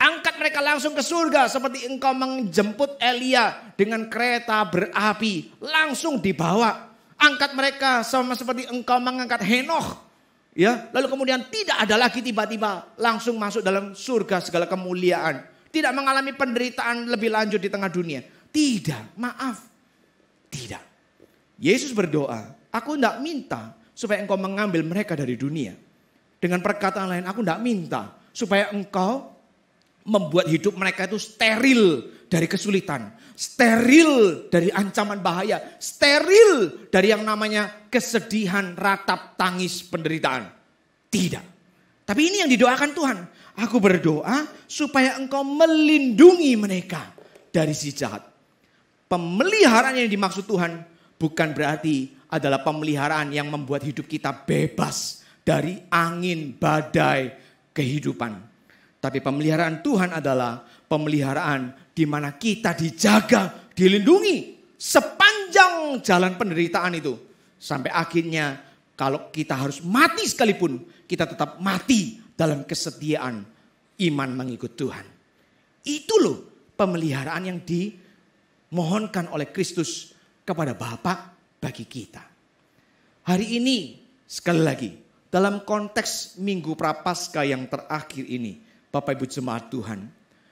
Angkat mereka langsung ke surga seperti engkau menjemput Elia dengan kereta berapi. Langsung dibawa. Angkat mereka sama seperti engkau mengangkat Henokh. Ya, lalu kemudian tidak ada lagi tiba-tiba langsung masuk dalam surga segala kemuliaan. Tidak mengalami penderitaan lebih lanjut di tengah dunia. Tidak, maaf. Tidak. Yesus berdoa, aku tidak minta supaya engkau mengambil mereka dari dunia. Dengan perkataan lain, aku tidak minta supaya engkau membuat hidup mereka itu steril dari kesulitan. Steril dari ancaman bahaya. Steril dari yang namanya kesedihan, ratap, tangis, penderitaan. Tidak. Tapi ini yang didoakan Tuhan. Aku berdoa supaya engkau melindungi mereka dari si jahat. Pemeliharaan yang dimaksud Tuhan bukan berarti adalah pemeliharaan yang membuat hidup kita bebas dari angin badai kehidupan. Tapi pemeliharaan Tuhan adalah pemeliharaan di mana kita dijaga, dilindungi sepanjang jalan penderitaan itu. Sampai akhirnya kalau kita harus mati sekalipun, kita tetap mati dalam kesetiaan iman mengikut Tuhan. Itu loh pemeliharaan yang dimohonkan oleh Kristus kepada Bapa bagi kita. Hari ini sekali lagi dalam konteks Minggu Prapaskah yang terakhir ini, Bapak Ibu jemaat Tuhan,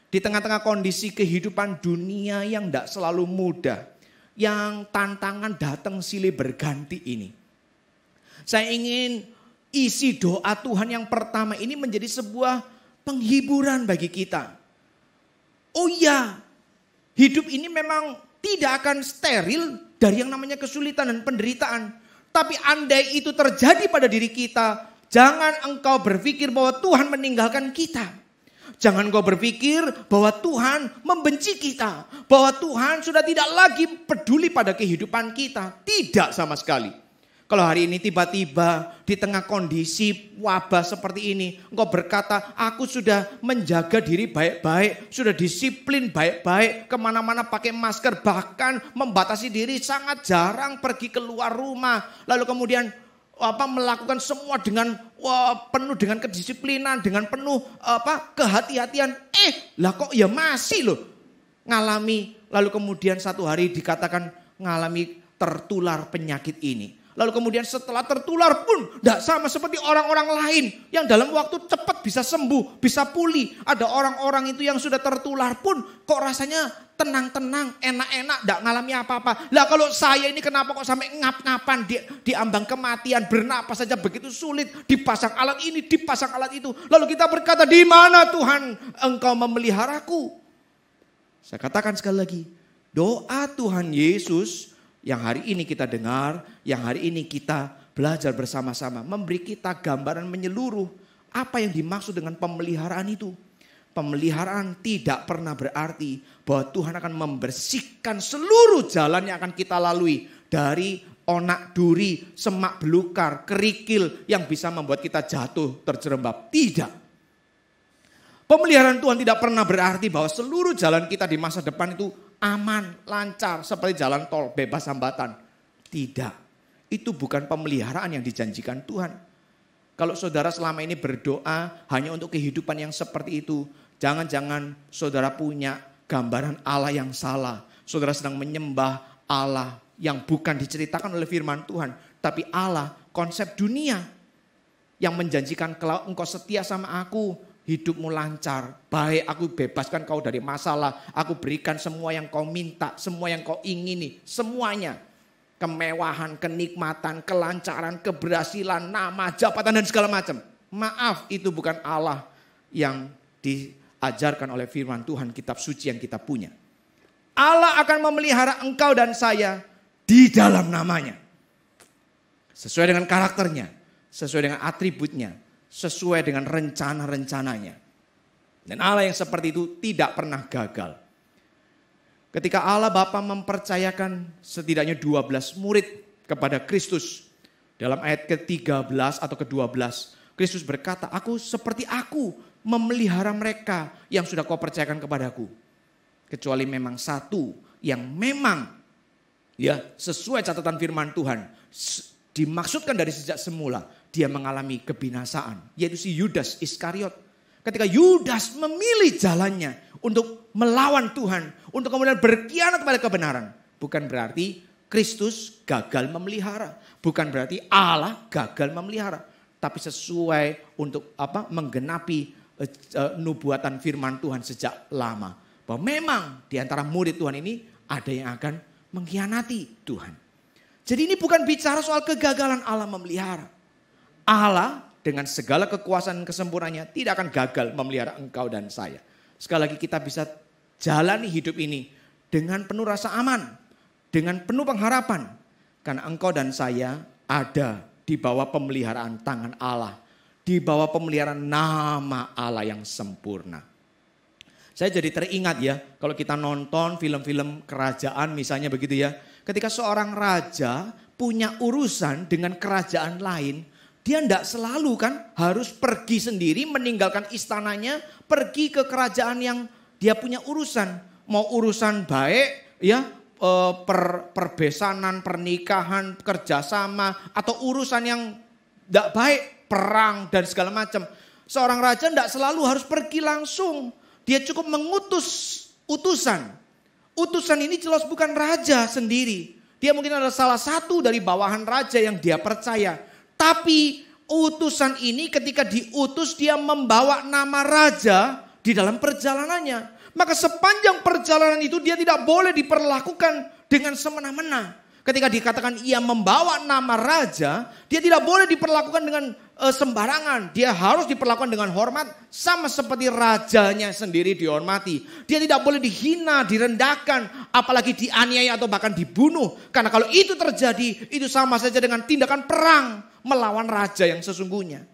di tengah-tengah kondisi kehidupan dunia yang tidak selalu mudah, yang tantangan datang silih berganti ini, saya ingin isi doa Tuhan yang pertama ini menjadi sebuah penghiburan bagi kita. Oh ya, hidup ini memang tidak akan steril dari yang namanya kesulitan dan penderitaan. Tapi andai itu terjadi pada diri kita, jangan engkau berpikir bahwa Tuhan meninggalkan kita. Jangan kau berpikir bahwa Tuhan membenci kita. Bahwa Tuhan sudah tidak lagi peduli pada kehidupan kita. Tidak sama sekali. Kalau hari ini tiba-tiba di tengah kondisi wabah seperti ini, engkau berkata, aku sudah menjaga diri baik-baik, sudah disiplin baik-baik, kemana-mana pakai masker, bahkan membatasi diri, sangat jarang pergi keluar rumah. Lalu kemudian melakukan semua dengan penuh dengan kedisiplinan, dengan penuh kehati-hatian. Lah kok ya masih loh ngalami, lalu kemudian satu hari dikatakan ngalami tertular penyakit ini. Lalu kemudian setelah tertular pun tidak sama seperti orang-orang lain yang dalam waktu cepat bisa sembuh, bisa pulih. Ada orang-orang itu yang sudah tertular pun kok rasanya tenang-tenang, enak-enak, tidak ngalami apa-apa. Lah kalau saya ini kenapa kok sampai ngap-ngapan di ambang kematian, bernapas saja begitu sulit, dipasang alat ini, dipasang alat itu. Lalu kita berkata, di mana Tuhan engkau memeliharaku? Saya katakan sekali lagi, doa Tuhan Yesus yang hari ini kita dengar, yang hari ini kita belajar bersama-sama, memberi kita gambaran menyeluruh apa yang dimaksud dengan pemeliharaan itu. Pemeliharaan tidak pernah berarti bahwa Tuhan akan membersihkan seluruh jalan yang akan kita lalui. Dari onak duri, semak belukar, kerikil yang bisa membuat kita jatuh terjerembab. Tidak. Pemeliharaan Tuhan tidak pernah berarti bahwa seluruh jalan kita di masa depan itu aman, lancar, seperti jalan tol, bebas hambatan. Tidak. Itu bukan pemeliharaan yang dijanjikan Tuhan. Kalau saudara selama ini berdoa hanya untuk kehidupan yang seperti itu, jangan-jangan saudara punya gambaran Allah yang salah. Saudara sedang menyembah Allah yang bukan diceritakan oleh firman Tuhan. Tapi Allah konsep dunia yang menjanjikan kalau engkau setia sama aku, hidupmu lancar, baik, aku bebaskan kau dari masalah, aku berikan semua yang kau minta, semua yang kau ingini, semuanya. Kemewahan, kenikmatan, kelancaran, keberhasilan, nama, jabatan dan segala macam. Maaf, itu bukan Allah yang diajarkan oleh firman Tuhan, kitab suci yang kita punya. Allah akan memelihara engkau dan saya di dalam namanya. Sesuai dengan karakternya, sesuai dengan atributnya, sesuai dengan rencana-rencananya. Dan Allah yang seperti itu tidak pernah gagal. Ketika Allah Bapa mempercayakan setidaknya 12 murid kepada Kristus. Dalam ayat ke-13 atau ke-12. Kristus berkata, aku seperti aku memelihara mereka yang sudah kau percayakan kepadaku. Kecuali memang satu yang memang ya sesuai catatan firman Tuhan. Dimaksudkan dari sejak semula. dia mengalami kebinasaan. Yaitu si Yudas Iskariot. Ketika Yudas memilih jalannya untuk melawan Tuhan. Untuk kemudian berkhianat pada kebenaran. Bukan berarti Kristus gagal memelihara. Bukan berarti Allah gagal memelihara. Tapi sesuai untuk menggenapi nubuatan firman Tuhan sejak lama. Bahwa memang di antara murid Tuhan ini ada yang akan mengkhianati Tuhan. Jadi ini bukan bicara soal kegagalan Allah memelihara. Allah dengan segala kekuasaan dan kesempurnaannya tidak akan gagal memelihara engkau dan saya. Sekali lagi kita bisa jalani hidup ini dengan penuh rasa aman. Dengan penuh pengharapan. Karena engkau dan saya ada di bawah pemeliharaan tangan Allah. Di bawah pemeliharaan nama Allah yang sempurna. Saya jadi teringat ya, kalau kita nonton film-film kerajaan misalnya begitu ya. Ketika seorang raja punya urusan dengan kerajaan lain, dia tidak selalu kan harus pergi sendiri meninggalkan istananya, pergi ke kerajaan yang dia punya urusan. Mau urusan baik ya, perbesanan, pernikahan, kerjasama, atau urusan yang tidak baik, perang dan segala macam. Seorang raja tidak selalu harus pergi langsung. Dia cukup mengutus utusan. Utusan ini jelas bukan raja sendiri. Dia mungkin adalah salah satu dari bawahan raja yang dia percaya. Tapi utusan ini ketika diutus dia membawa nama raja di dalam perjalanannya. Maka sepanjang perjalanan itu dia tidak boleh diperlakukan dengan semena-mena. Ketika dikatakan ia membawa nama raja, dia tidak boleh diperlakukan dengan sembarangan. Dia harus diperlakukan dengan hormat sama seperti rajanya sendiri dihormati. Dia tidak boleh dihina, direndahkan, apalagi dianiaya atau bahkan dibunuh. Karena kalau itu terjadi, itu sama saja dengan tindakan perang melawan raja yang sesungguhnya.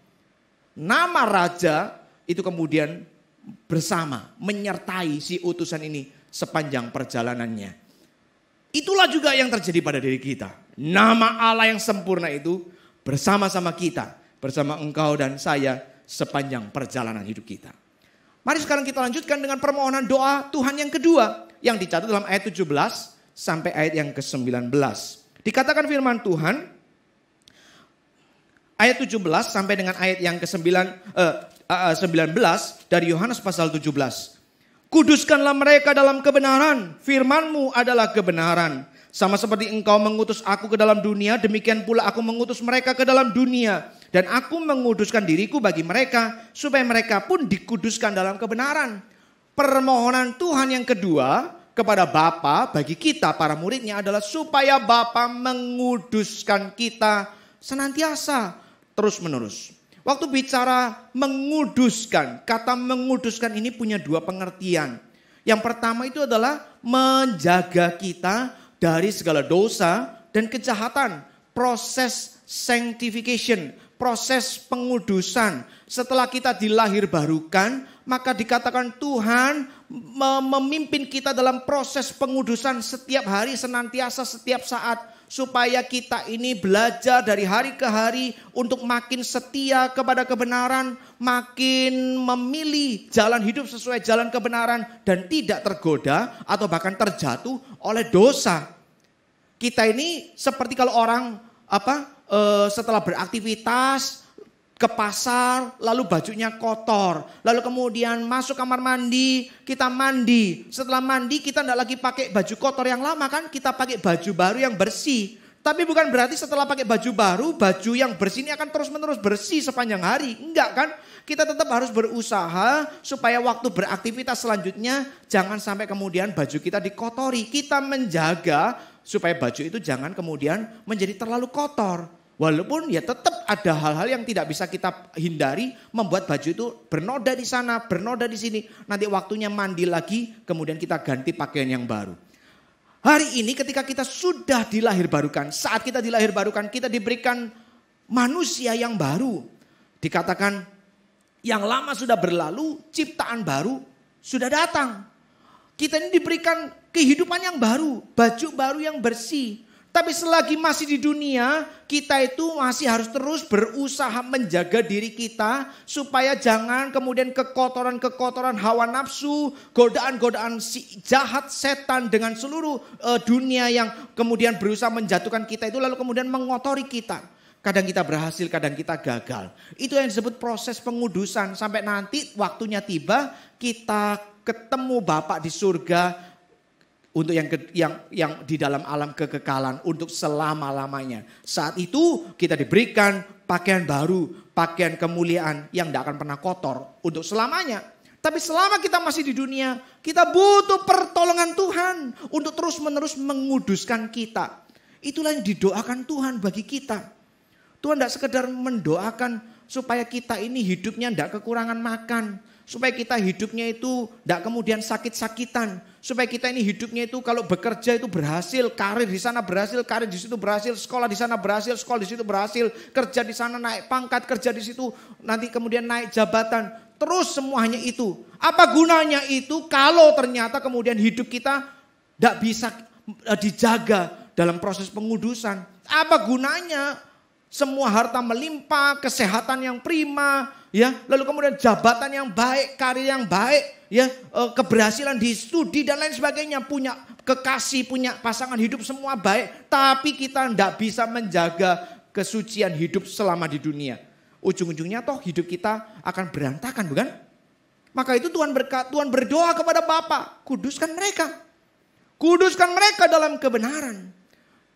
Nama raja itu kemudian bersama menyertai si utusan ini sepanjang perjalanannya. Itulah juga yang terjadi pada diri kita. Nama Allah yang sempurna itu bersama-sama kita. Bersama engkau dan saya sepanjang perjalanan hidup kita. Mari sekarang kita lanjutkan dengan permohonan doa Tuhan yang kedua. Yang dicatat dalam ayat 17 sampai ayat yang ke-19. Dikatakan firman Tuhan. Ayat 17 sampai dengan ayat yang ke-19 dari Yohanes pasal 17. Kuduskanlah mereka dalam kebenaran, firman-Mu adalah kebenaran. Sama seperti engkau mengutus aku ke dalam dunia, demikian pula aku mengutus mereka ke dalam dunia. Dan aku menguduskan diriku bagi mereka, supaya mereka pun dikuduskan dalam kebenaran. Permohonan Tuhan yang kedua kepada Bapa bagi kita para muridnya adalah supaya Bapa menguduskan kita senantiasa, terus menerus. Waktu bicara menguduskan, kata menguduskan ini punya dua pengertian. Yang pertama itu adalah menjaga kita dari segala dosa dan kejahatan. Proses sanctification, proses pengudusan. Setelah kita dilahir barukan, maka dikatakan Tuhan memimpin kita dalam proses pengudusan setiap hari, senantiasa, setiap saat. Supaya kita ini belajar dari hari ke hari untuk makin setia kepada kebenaran, makin memilih jalan hidup sesuai jalan kebenaran dan tidak tergoda atau bahkan terjatuh oleh dosa. Kita ini seperti kalau orang setelah beraktivitas ke pasar, lalu bajunya kotor. Lalu kemudian masuk kamar mandi, kita mandi. Setelah mandi kita tidak lagi pakai baju kotor yang lama kan, kita pakai baju baru yang bersih. Tapi bukan berarti setelah pakai baju baru, baju yang bersih ini akan terus-menerus bersih sepanjang hari. Enggak kan? Kita tetap harus berusaha supaya waktu beraktivitas selanjutnya jangan sampai kemudian baju kita dikotori. Kita menjaga supaya baju itu jangan kemudian menjadi terlalu kotor. Walaupun ya tetap ada hal-hal yang tidak bisa kita hindari, membuat baju itu bernoda di sana, bernoda di sini. Nanti waktunya mandi lagi, kemudian kita ganti pakaian yang baru. Hari ini ketika kita sudah dilahirbarukan, saat kita dilahirbarukan, kita diberikan manusia yang baru. Dikatakan yang lama sudah berlalu, ciptaan baru sudah datang. Kita ini diberikan kehidupan yang baru, baju baru yang bersih. Tapi selagi masih di dunia, kita itu masih harus terus berusaha menjaga diri kita. Supaya jangan kemudian kekotoran-kekotoran hawa nafsu, godaan-godaan si jahat setan dengan seluruh dunia yang kemudian berusaha menjatuhkan kita itu lalu kemudian mengotori kita. Kadang kita berhasil, kadang kita gagal. Itu yang disebut proses pengudusan. Sampai nanti waktunya tiba, kita ketemu Bapa di surga untuk yang di dalam alam kekekalan, untuk selama-lamanya. Saat itu kita diberikan pakaian baru, pakaian kemuliaan yang tidak akan pernah kotor untuk selamanya. Tapi selama kita masih di dunia, kita butuh pertolongan Tuhan untuk terus-menerus menguduskan kita. Itulah yang didoakan Tuhan bagi kita. Tuhan tidak sekedar mendoakan supaya kita ini hidupnya tidak kekurangan makan. Supaya kita hidupnya itu tidak kemudian sakit-sakitan. Supaya kita ini hidupnya itu kalau bekerja itu berhasil. Karir di sana berhasil, karir di situ berhasil. Sekolah di sana berhasil, sekolah di situ berhasil. Kerja di sana naik pangkat, kerja di situ nanti kemudian naik jabatan. Terus semuanya itu. Apa gunanya itu kalau ternyata kemudian hidup kita tidak bisa dijaga dalam proses pengudusan. Apa gunanya? Semua harta melimpah, kesehatan yang prima, ya, lalu kemudian jabatan yang baik, karir yang baik, ya, keberhasilan di studi dan lain sebagainya, punya kekasih, punya pasangan hidup semua baik, tapi kita tidak bisa menjaga kesucian hidup selama di dunia. Ujung-ujungnya toh hidup kita akan berantakan, bukan? Maka itu Tuhan berdoa kepada Bapa, kuduskan mereka. Kuduskan mereka dalam kebenaran.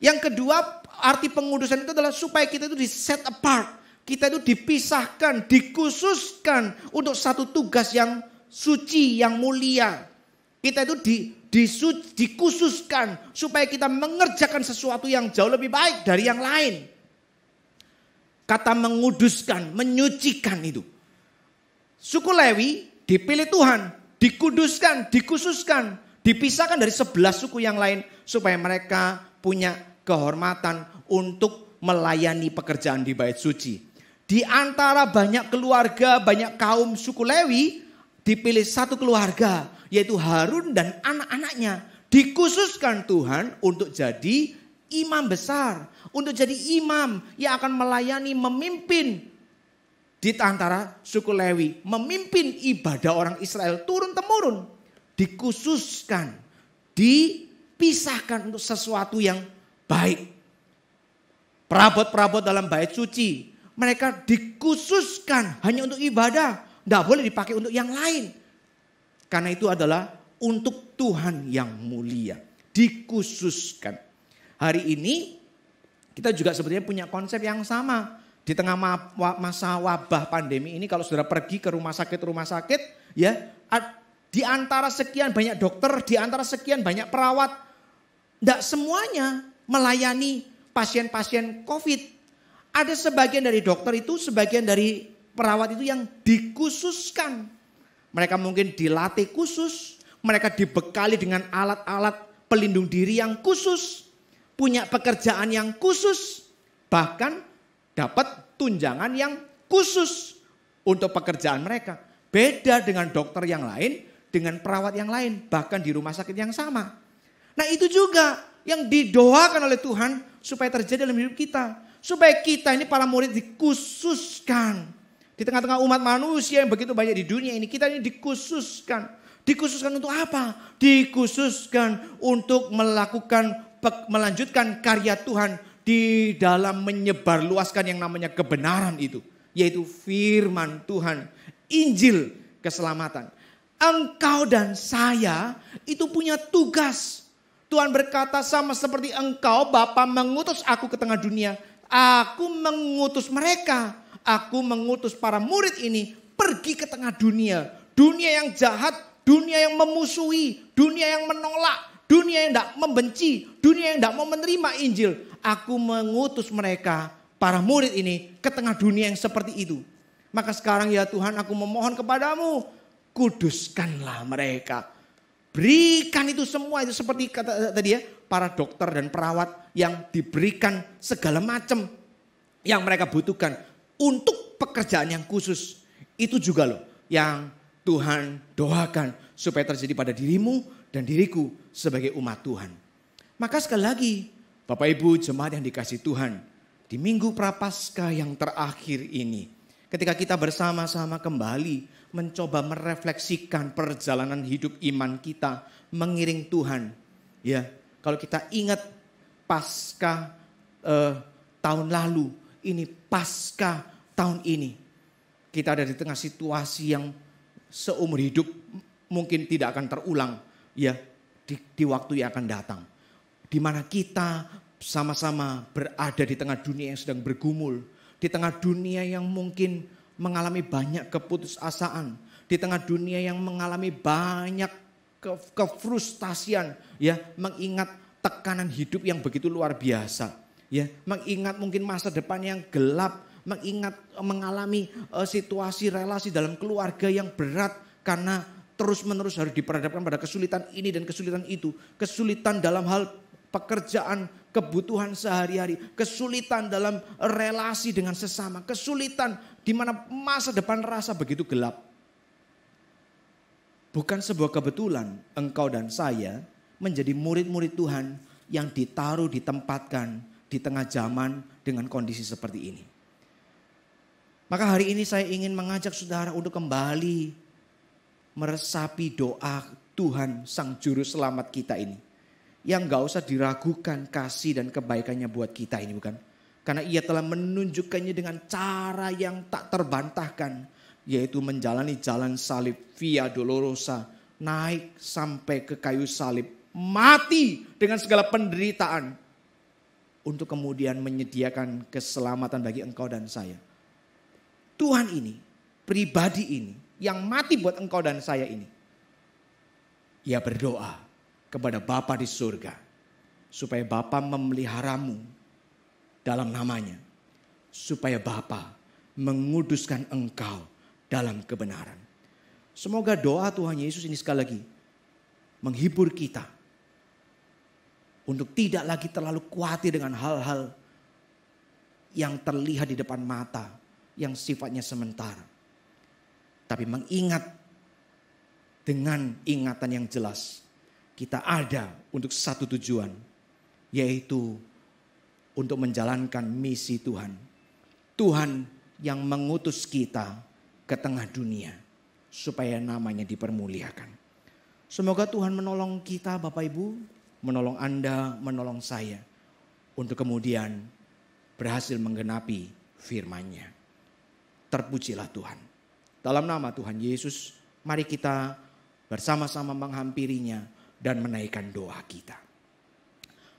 Yang kedua, arti pengudusan itu adalah supaya kita itu di set apart. Kita itu dipisahkan, dikhususkan untuk satu tugas yang suci, yang mulia. Kita itu dikhususkan supaya kita mengerjakan sesuatu yang jauh lebih baik dari yang lain. Kata menguduskan, menyucikan itu. Suku Lewi dipilih Tuhan, dikuduskan, dikhususkan, dipisahkan dari 11 suku yang lain supaya mereka punya kehormatan untuk melayani pekerjaan di bait suci. Di antara banyak keluarga, banyak kaum suku Lewi, dipilih satu keluarga, yaitu Harun dan anak-anaknya. Dikhususkan Tuhan untuk jadi imam besar, untuk jadi imam yang akan melayani, memimpin di antara suku Lewi, memimpin ibadah orang Israel turun-temurun. Dikhususkan, dipisahkan untuk sesuatu yang baik. Perabot-perabot dalam bait suci, mereka dikhususkan hanya untuk ibadah. Tidak boleh dipakai untuk yang lain. Karena itu adalah untuk Tuhan yang mulia. Dikhususkan. Hari ini kita juga sebetulnya punya konsep yang sama. Di tengah masa wabah pandemi ini kalau saudara pergi ke rumah sakit, ya, di antara sekian banyak dokter, di antara sekian banyak perawat, tidak semuanya melayani pasien-pasien COVID. Ada sebagian dari dokter itu, sebagian dari perawat itu yang dikhususkan. Mereka mungkin dilatih khusus, mereka dibekali dengan alat-alat pelindung diri yang khusus, punya pekerjaan yang khusus, bahkan dapat tunjangan yang khusus untuk pekerjaan mereka. Beda dengan dokter yang lain, dengan perawat yang lain, bahkan di rumah sakit yang sama. Nah itu juga yang didoakan oleh Tuhan supaya terjadi dalam hidup kita. Supaya kita ini para murid dikhususkan. Di tengah-tengah umat manusia yang begitu banyak di dunia ini, kita ini dikhususkan. Dikhususkan untuk apa? Dikhususkan untuk melanjutkan karya Tuhan di dalam menyebarluaskan yang namanya kebenaran itu. Yaitu firman Tuhan, Injil keselamatan. Engkau dan saya itu punya tugas. Tuhan berkata sama seperti engkau Bapa mengutus aku ke tengah dunia. Aku mengutus mereka. Aku mengutus para murid ini pergi ke tengah dunia. Dunia yang jahat, dunia yang memusuhi, dunia yang menolak, dunia yang tidak membenci, dunia yang tidak mau menerima Injil. Aku mengutus mereka, para murid ini ke tengah dunia yang seperti itu. Maka sekarang ya Tuhan aku memohon kepadamu, kuduskanlah mereka. Berikan itu semua, itu seperti kata tadi ya, para dokter dan perawat yang diberikan segala macam yang mereka butuhkan untuk pekerjaan yang khusus. Itu juga loh yang Tuhan doakan supaya terjadi pada dirimu dan diriku sebagai umat Tuhan. Maka sekali lagi Bapak Ibu jemaat yang dikasihi Tuhan, di Minggu Prapaskah yang terakhir ini, ketika kita bersama-sama kembali mencoba merefleksikan perjalanan hidup iman kita mengiring Tuhan. Ya, kalau kita ingat Paskah tahun lalu ini pasca tahun ini. Kita ada di tengah situasi yang seumur hidup mungkin tidak akan terulang ya di waktu yang akan datang. Di mana kita sama-sama berada di tengah dunia yang sedang bergumul. Di tengah dunia yang mungkin mengalami banyak keputusasaan. Di tengah dunia yang mengalami banyak kefrustasian. Ya, mengingat tekanan hidup yang begitu luar biasa. Ya, mengingat mungkin masa depan yang gelap. Mengingat mengalami situasi relasi dalam keluarga yang berat. Karena terus-menerus harus diperhadapkan pada kesulitan ini dan kesulitan itu. Kesulitan dalam hal pekerjaan, kebutuhan sehari-hari. Kesulitan dalam relasi dengan sesama. Kesulitan di mana masa depan rasa begitu gelap. Bukan sebuah kebetulan engkau dan saya menjadi murid-murid Tuhan yang ditaruh, ditempatkan di tengah zaman dengan kondisi seperti ini. Maka hari ini saya ingin mengajak saudara untuk kembali meresapi doa Tuhan Sang Juru Selamat kita ini. Yang gak usah diragukan kasih dan kebaikannya buat kita ini, bukan? Karena ia telah menunjukkannya dengan cara yang tak terbantahkan. Yaitu menjalani jalan salib via dolorosa. Naik sampai ke kayu salib. Mati dengan segala penderitaan. Untuk kemudian menyediakan keselamatan bagi engkau dan saya. Tuhan ini, pribadi ini, yang mati buat engkau dan saya ini. Ia berdoa kepada Bapa di surga. Supaya Bapa memeliharamu dalam namanya. Supaya Bapa menguduskan engkau dalam kebenaran. Semoga doa Tuhan Yesus ini sekali lagi menghibur kita. Untuk tidak lagi terlalu khawatir dengan hal-hal yang terlihat di depan mata. Yang sifatnya sementara. Tapi mengingat dengan ingatan yang jelas. Kita ada untuk satu tujuan. Yaitu untuk menjalankan misi Tuhan. Tuhan yang mengutus kita ke tengah dunia. Supaya namanya dipermuliakan. Semoga Tuhan menolong kita Bapak Ibu. Menolong Anda, menolong saya. Untuk kemudian berhasil menggenapi firman-Nya. Terpujilah Tuhan. Dalam nama Tuhan Yesus, mari kita bersama-sama menghampirinya dan menaikkan doa kita.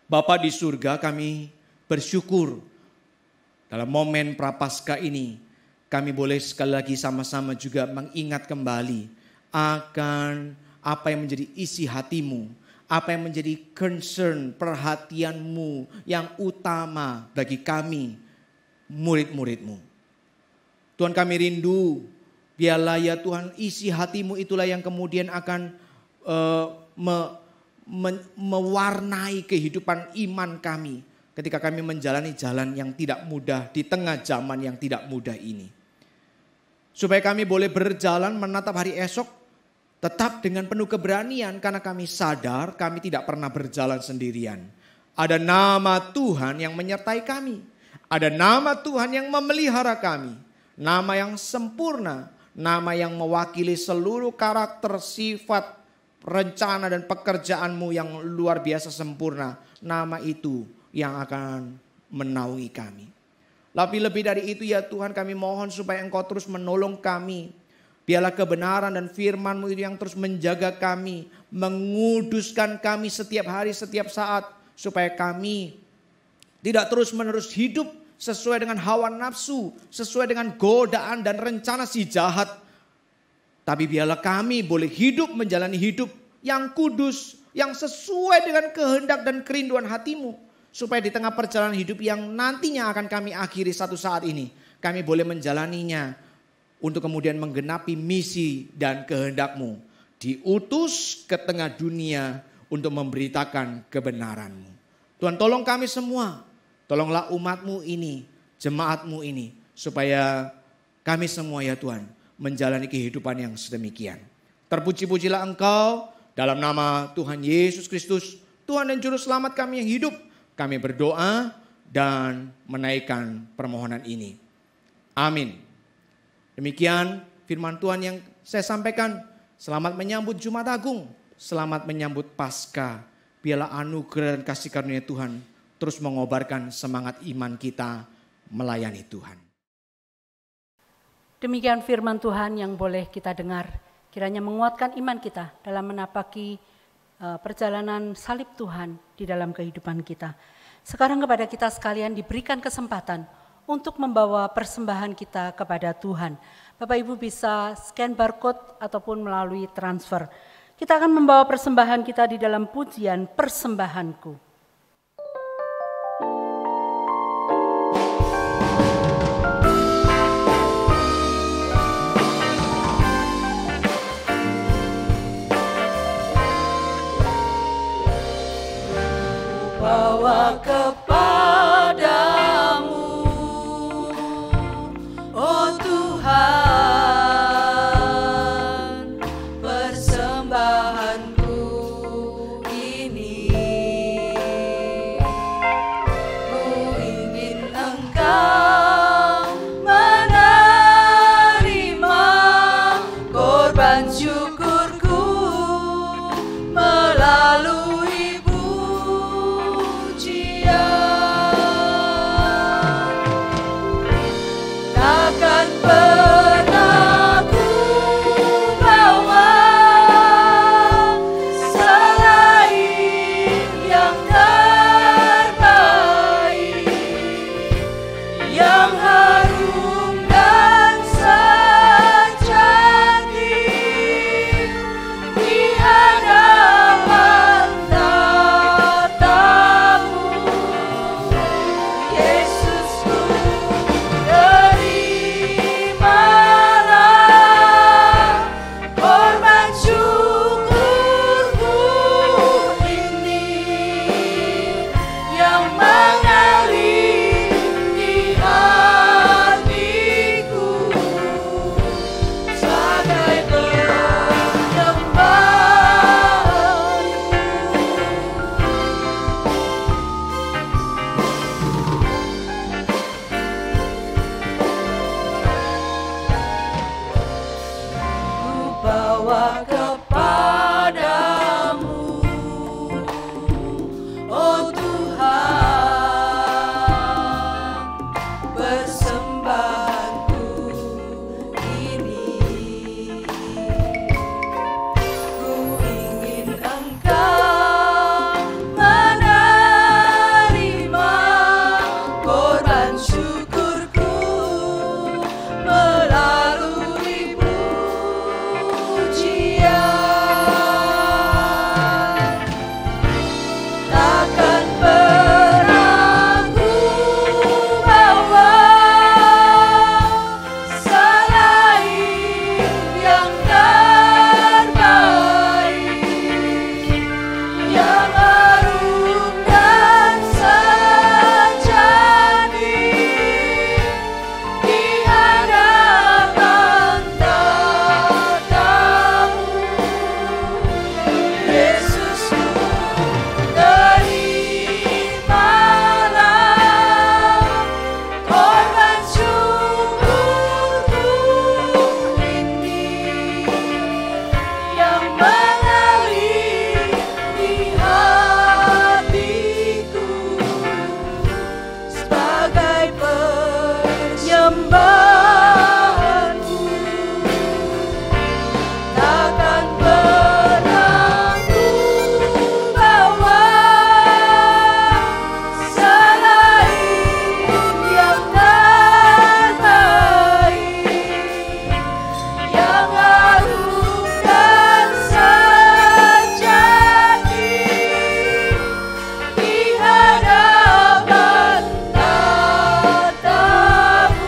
Bapa di surga, kami bersyukur dalam momen Prapaskah ini. Kami boleh sekali lagi sama-sama juga mengingat kembali akan apa yang menjadi isi hatimu. Apa yang menjadi concern, perhatianmu yang utama bagi kami, murid-muridmu. Tuhan kami rindu, biarlah ya Tuhan isi hatimu itulah yang kemudian akan mewarnai kehidupan iman kami. Ketika kami menjalani jalan yang tidak mudah di tengah zaman yang tidak mudah ini. Supaya kami boleh berjalan menatap hari esok tetap dengan penuh keberanian karena kami sadar kami tidak pernah berjalan sendirian. Ada nama Tuhan yang menyertai kami. Ada nama Tuhan yang memelihara kami. Nama yang sempurna, nama yang mewakili seluruh karakter, sifat, rencana dan pekerjaanmu yang luar biasa sempurna. Nama itu yang akan menaungi kami. Tapi lebih dari itu ya Tuhan, kami mohon supaya Engkau terus menolong kami. Biarlah kebenaran dan firman-Mu itu yang terus menjaga kami, menguduskan kami setiap hari, setiap saat. Supaya kami tidak terus-menerus hidup sesuai dengan hawa nafsu, sesuai dengan godaan dan rencana si jahat. Tapi biarlah kami boleh hidup menjalani hidup yang kudus, yang sesuai dengan kehendak dan kerinduan hatimu. Supaya di tengah perjalanan hidup yang nantinya akan kami akhiri satu saat ini, kami boleh menjalaninya untuk kemudian menggenapi misi dan kehendak-Mu. Diutus ke tengah dunia untuk memberitakan kebenaran-Mu. Tuhan tolong kami semua. Tolonglah umat-Mu ini, jemaat-Mu ini. Supaya kami semua ya Tuhan menjalani kehidupan yang sedemikian. Terpuji-pujilah Engkau dalam nama Tuhan Yesus Kristus. Tuhan dan Juru Selamat kami yang hidup. Kami berdoa dan menaikkan permohonan ini. Amin. Demikian firman Tuhan yang saya sampaikan. Selamat menyambut Jumat Agung. Selamat menyambut Paskah. Biarlah anugerah dan kasih karunia Tuhan terus mengobarkan semangat iman kita melayani Tuhan. Demikian firman Tuhan yang boleh kita dengar. Kiranya menguatkan iman kita dalam menapaki perjalanan salib Tuhan di dalam kehidupan kita. Sekarang kepada kita sekalian diberikan kesempatan untuk membawa persembahan kita kepada Tuhan. Bapak Ibu bisa scan barcode ataupun melalui transfer. Kita akan membawa persembahan kita di dalam pujian Persembahanku. Bawa kepadamu, oh Tuhan, persembahanku ini. Ku ingin Engkau menerima korban syukurku melalui takkan pernah ku bawa selain yang terbaik, yang harum dan sejati di hadapan tatamu, Yesusku. Korban syukurku ini yang mengalir di hatiku sebagai bawa kepadamu, oh Tuhan, persembahanku ini. Ku ingin Engkau menerima korban syukurku melalui takkan pernah ku bawa selain yang terbaik, yang harum dan sejati di hadapan tatamu, Yesusku. Terimalah korban syukurku ini yang mengalir di hatiku sebagai penyembahanku. Takkan pernah ku bawa selain yang terbaik, yang harum dan sejati di hadapan tatamu,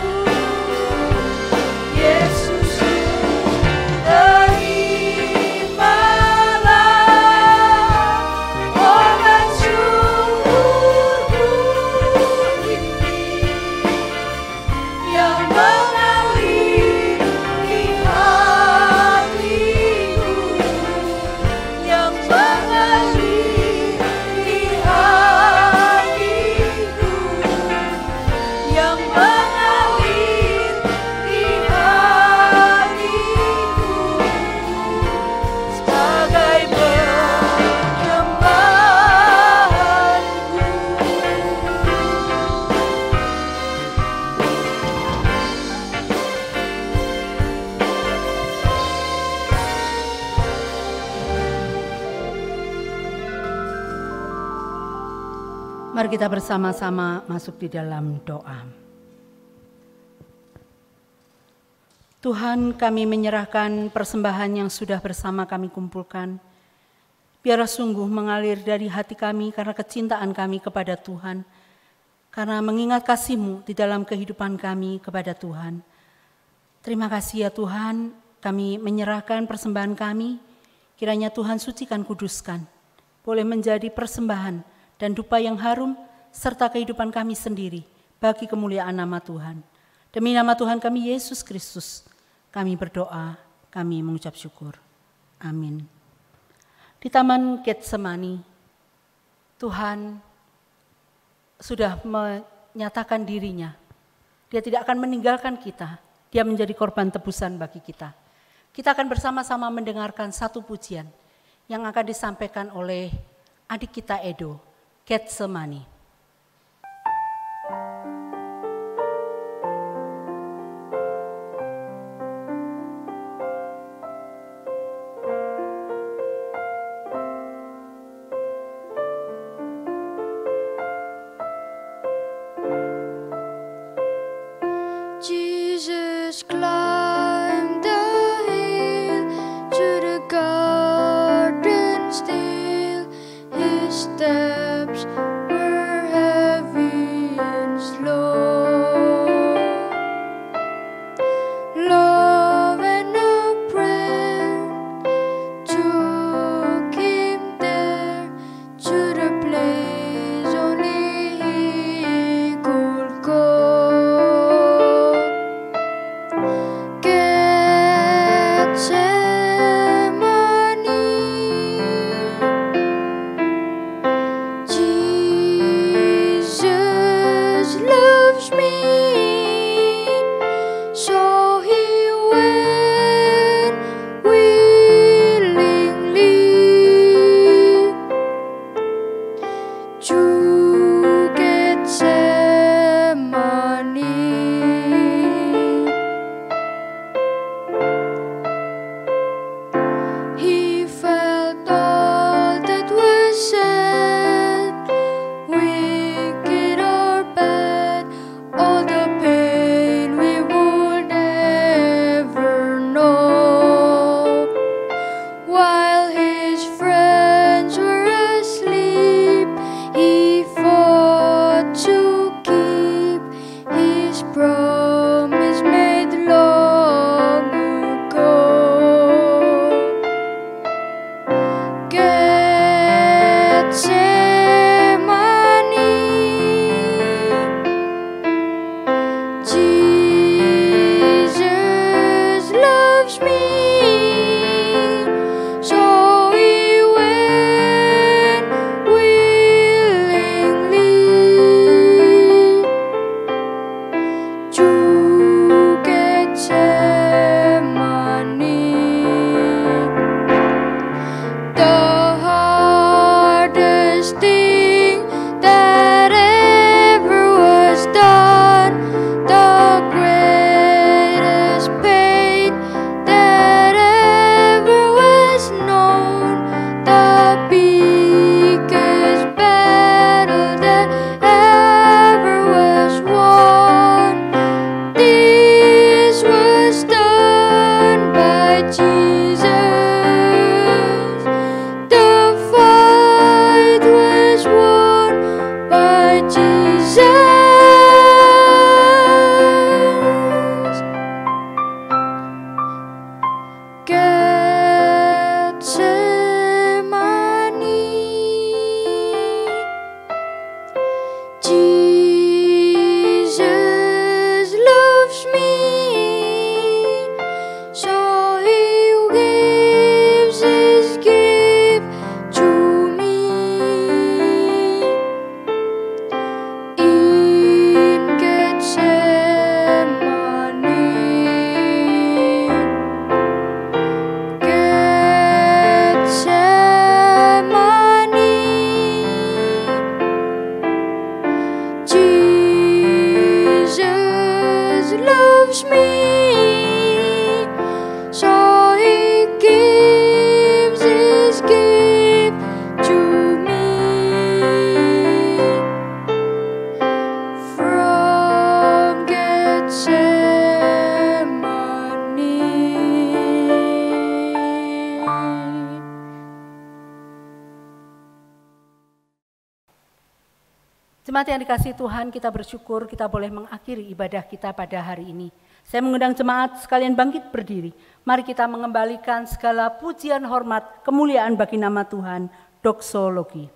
Mari kita bersama-sama masuk di dalam doa. Tuhan, kami menyerahkan persembahan yang sudah bersama kami kumpulkan. Biarlah sungguh mengalir dari hati kami karena kecintaan kami kepada Tuhan. Karena mengingat kasih-Mu di dalam kehidupan kami kepada Tuhan. Terima kasih ya Tuhan, kami menyerahkan persembahan kami. Kiranya Tuhan sucikan, kuduskan. Boleh menjadi persembahan dan dupa yang harum serta kehidupan kami sendiri bagi kemuliaan nama Tuhan. Demi nama Tuhan kami Yesus Kristus, kami berdoa, kami mengucap syukur. Amin. Di Taman Getsemani, Tuhan sudah menyatakan dirinya. Dia tidak akan meninggalkan kita. Dia menjadi korban tebusan bagi kita. Kita akan bersama-sama mendengarkan satu pujian yang akan disampaikan oleh adik kita Edo, Getsemani. Jesus climbed the hill to the garden still. His steps were heavy and slow. Love and a prayer took him there to the place only he could go. gives his gift to me. Jemaat yang dikasihi Tuhan, kita bersyukur kita boleh mengakhiri ibadah kita pada hari ini. Saya mengundang jemaat sekalian bangkit berdiri. Mari kita mengembalikan segala pujian, hormat, kemuliaan bagi nama Tuhan. Doksologi.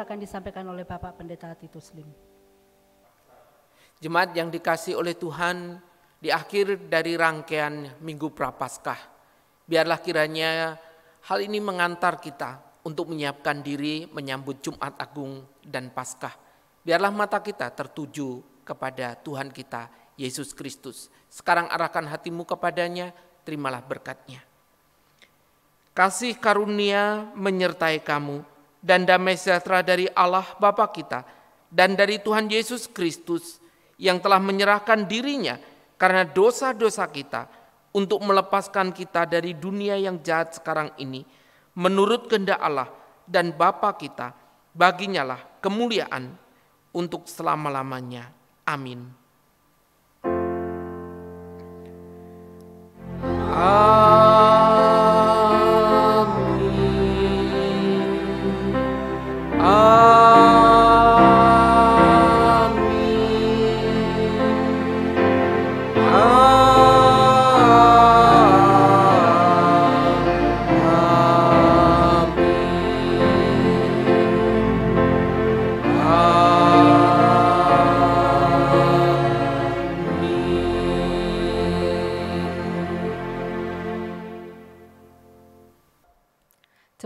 Akan disampaikan oleh Bapak Pendeta Titus Lim. Jemaat yang dikasihi oleh Tuhan, di akhir dari rangkaian Minggu Prapaskah, biarlah kiranya hal ini mengantar kita untuk menyiapkan diri menyambut Jumat Agung dan Paskah. Biarlah mata kita tertuju kepada Tuhan kita, Yesus Kristus. Sekarang arahkan hatimu kepadanya, terimalah berkat-Nya. Kasih karunia menyertai kamu, dan damai sejahtera dari Allah Bapa kita dan dari Tuhan Yesus Kristus yang telah menyerahkan dirinya karena dosa-dosa kita untuk melepaskan kita dari dunia yang jahat sekarang ini menurut kehendak Allah dan Bapa kita. Baginya lah kemuliaan untuk selama-lamanya. Amin.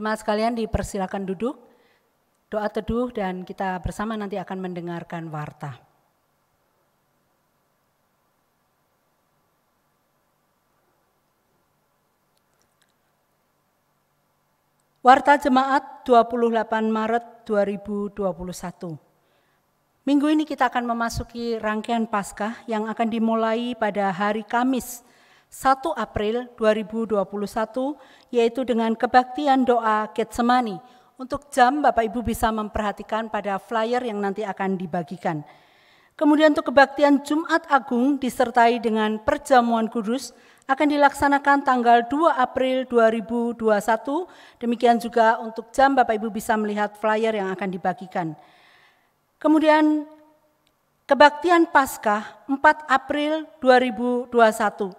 Jemaat sekalian dipersilakan duduk, doa teduh dan kita bersama nanti akan mendengarkan warta. Warta Jemaat 28 Maret 2021. Minggu ini kita akan memasuki rangkaian Paskah yang akan dimulai pada hari Kamis 1 April 2021, yaitu dengan kebaktian doa Getsemani. Untuk jam Bapak Ibu bisa memperhatikan pada flyer yang nanti akan dibagikan. Kemudian untuk kebaktian Jumat Agung disertai dengan perjamuan kudus akan dilaksanakan tanggal 2 April 2021. Demikian juga untuk jam Bapak Ibu bisa melihat flyer yang akan dibagikan. Kemudian kebaktian Paskah 4 April 2021.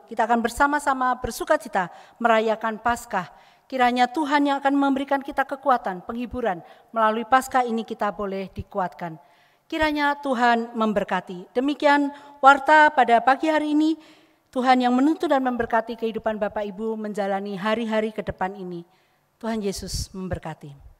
Kita akan bersama-sama bersukacita merayakan Paskah. Kiranya Tuhan yang akan memberikan kita kekuatan, penghiburan. Melalui Paskah ini kita boleh dikuatkan. Kiranya Tuhan memberkati. Demikian warta pada pagi hari ini. Tuhan yang menuntun dan memberkati kehidupan Bapak Ibu menjalani hari-hari ke depan ini. Tuhan Yesus memberkati.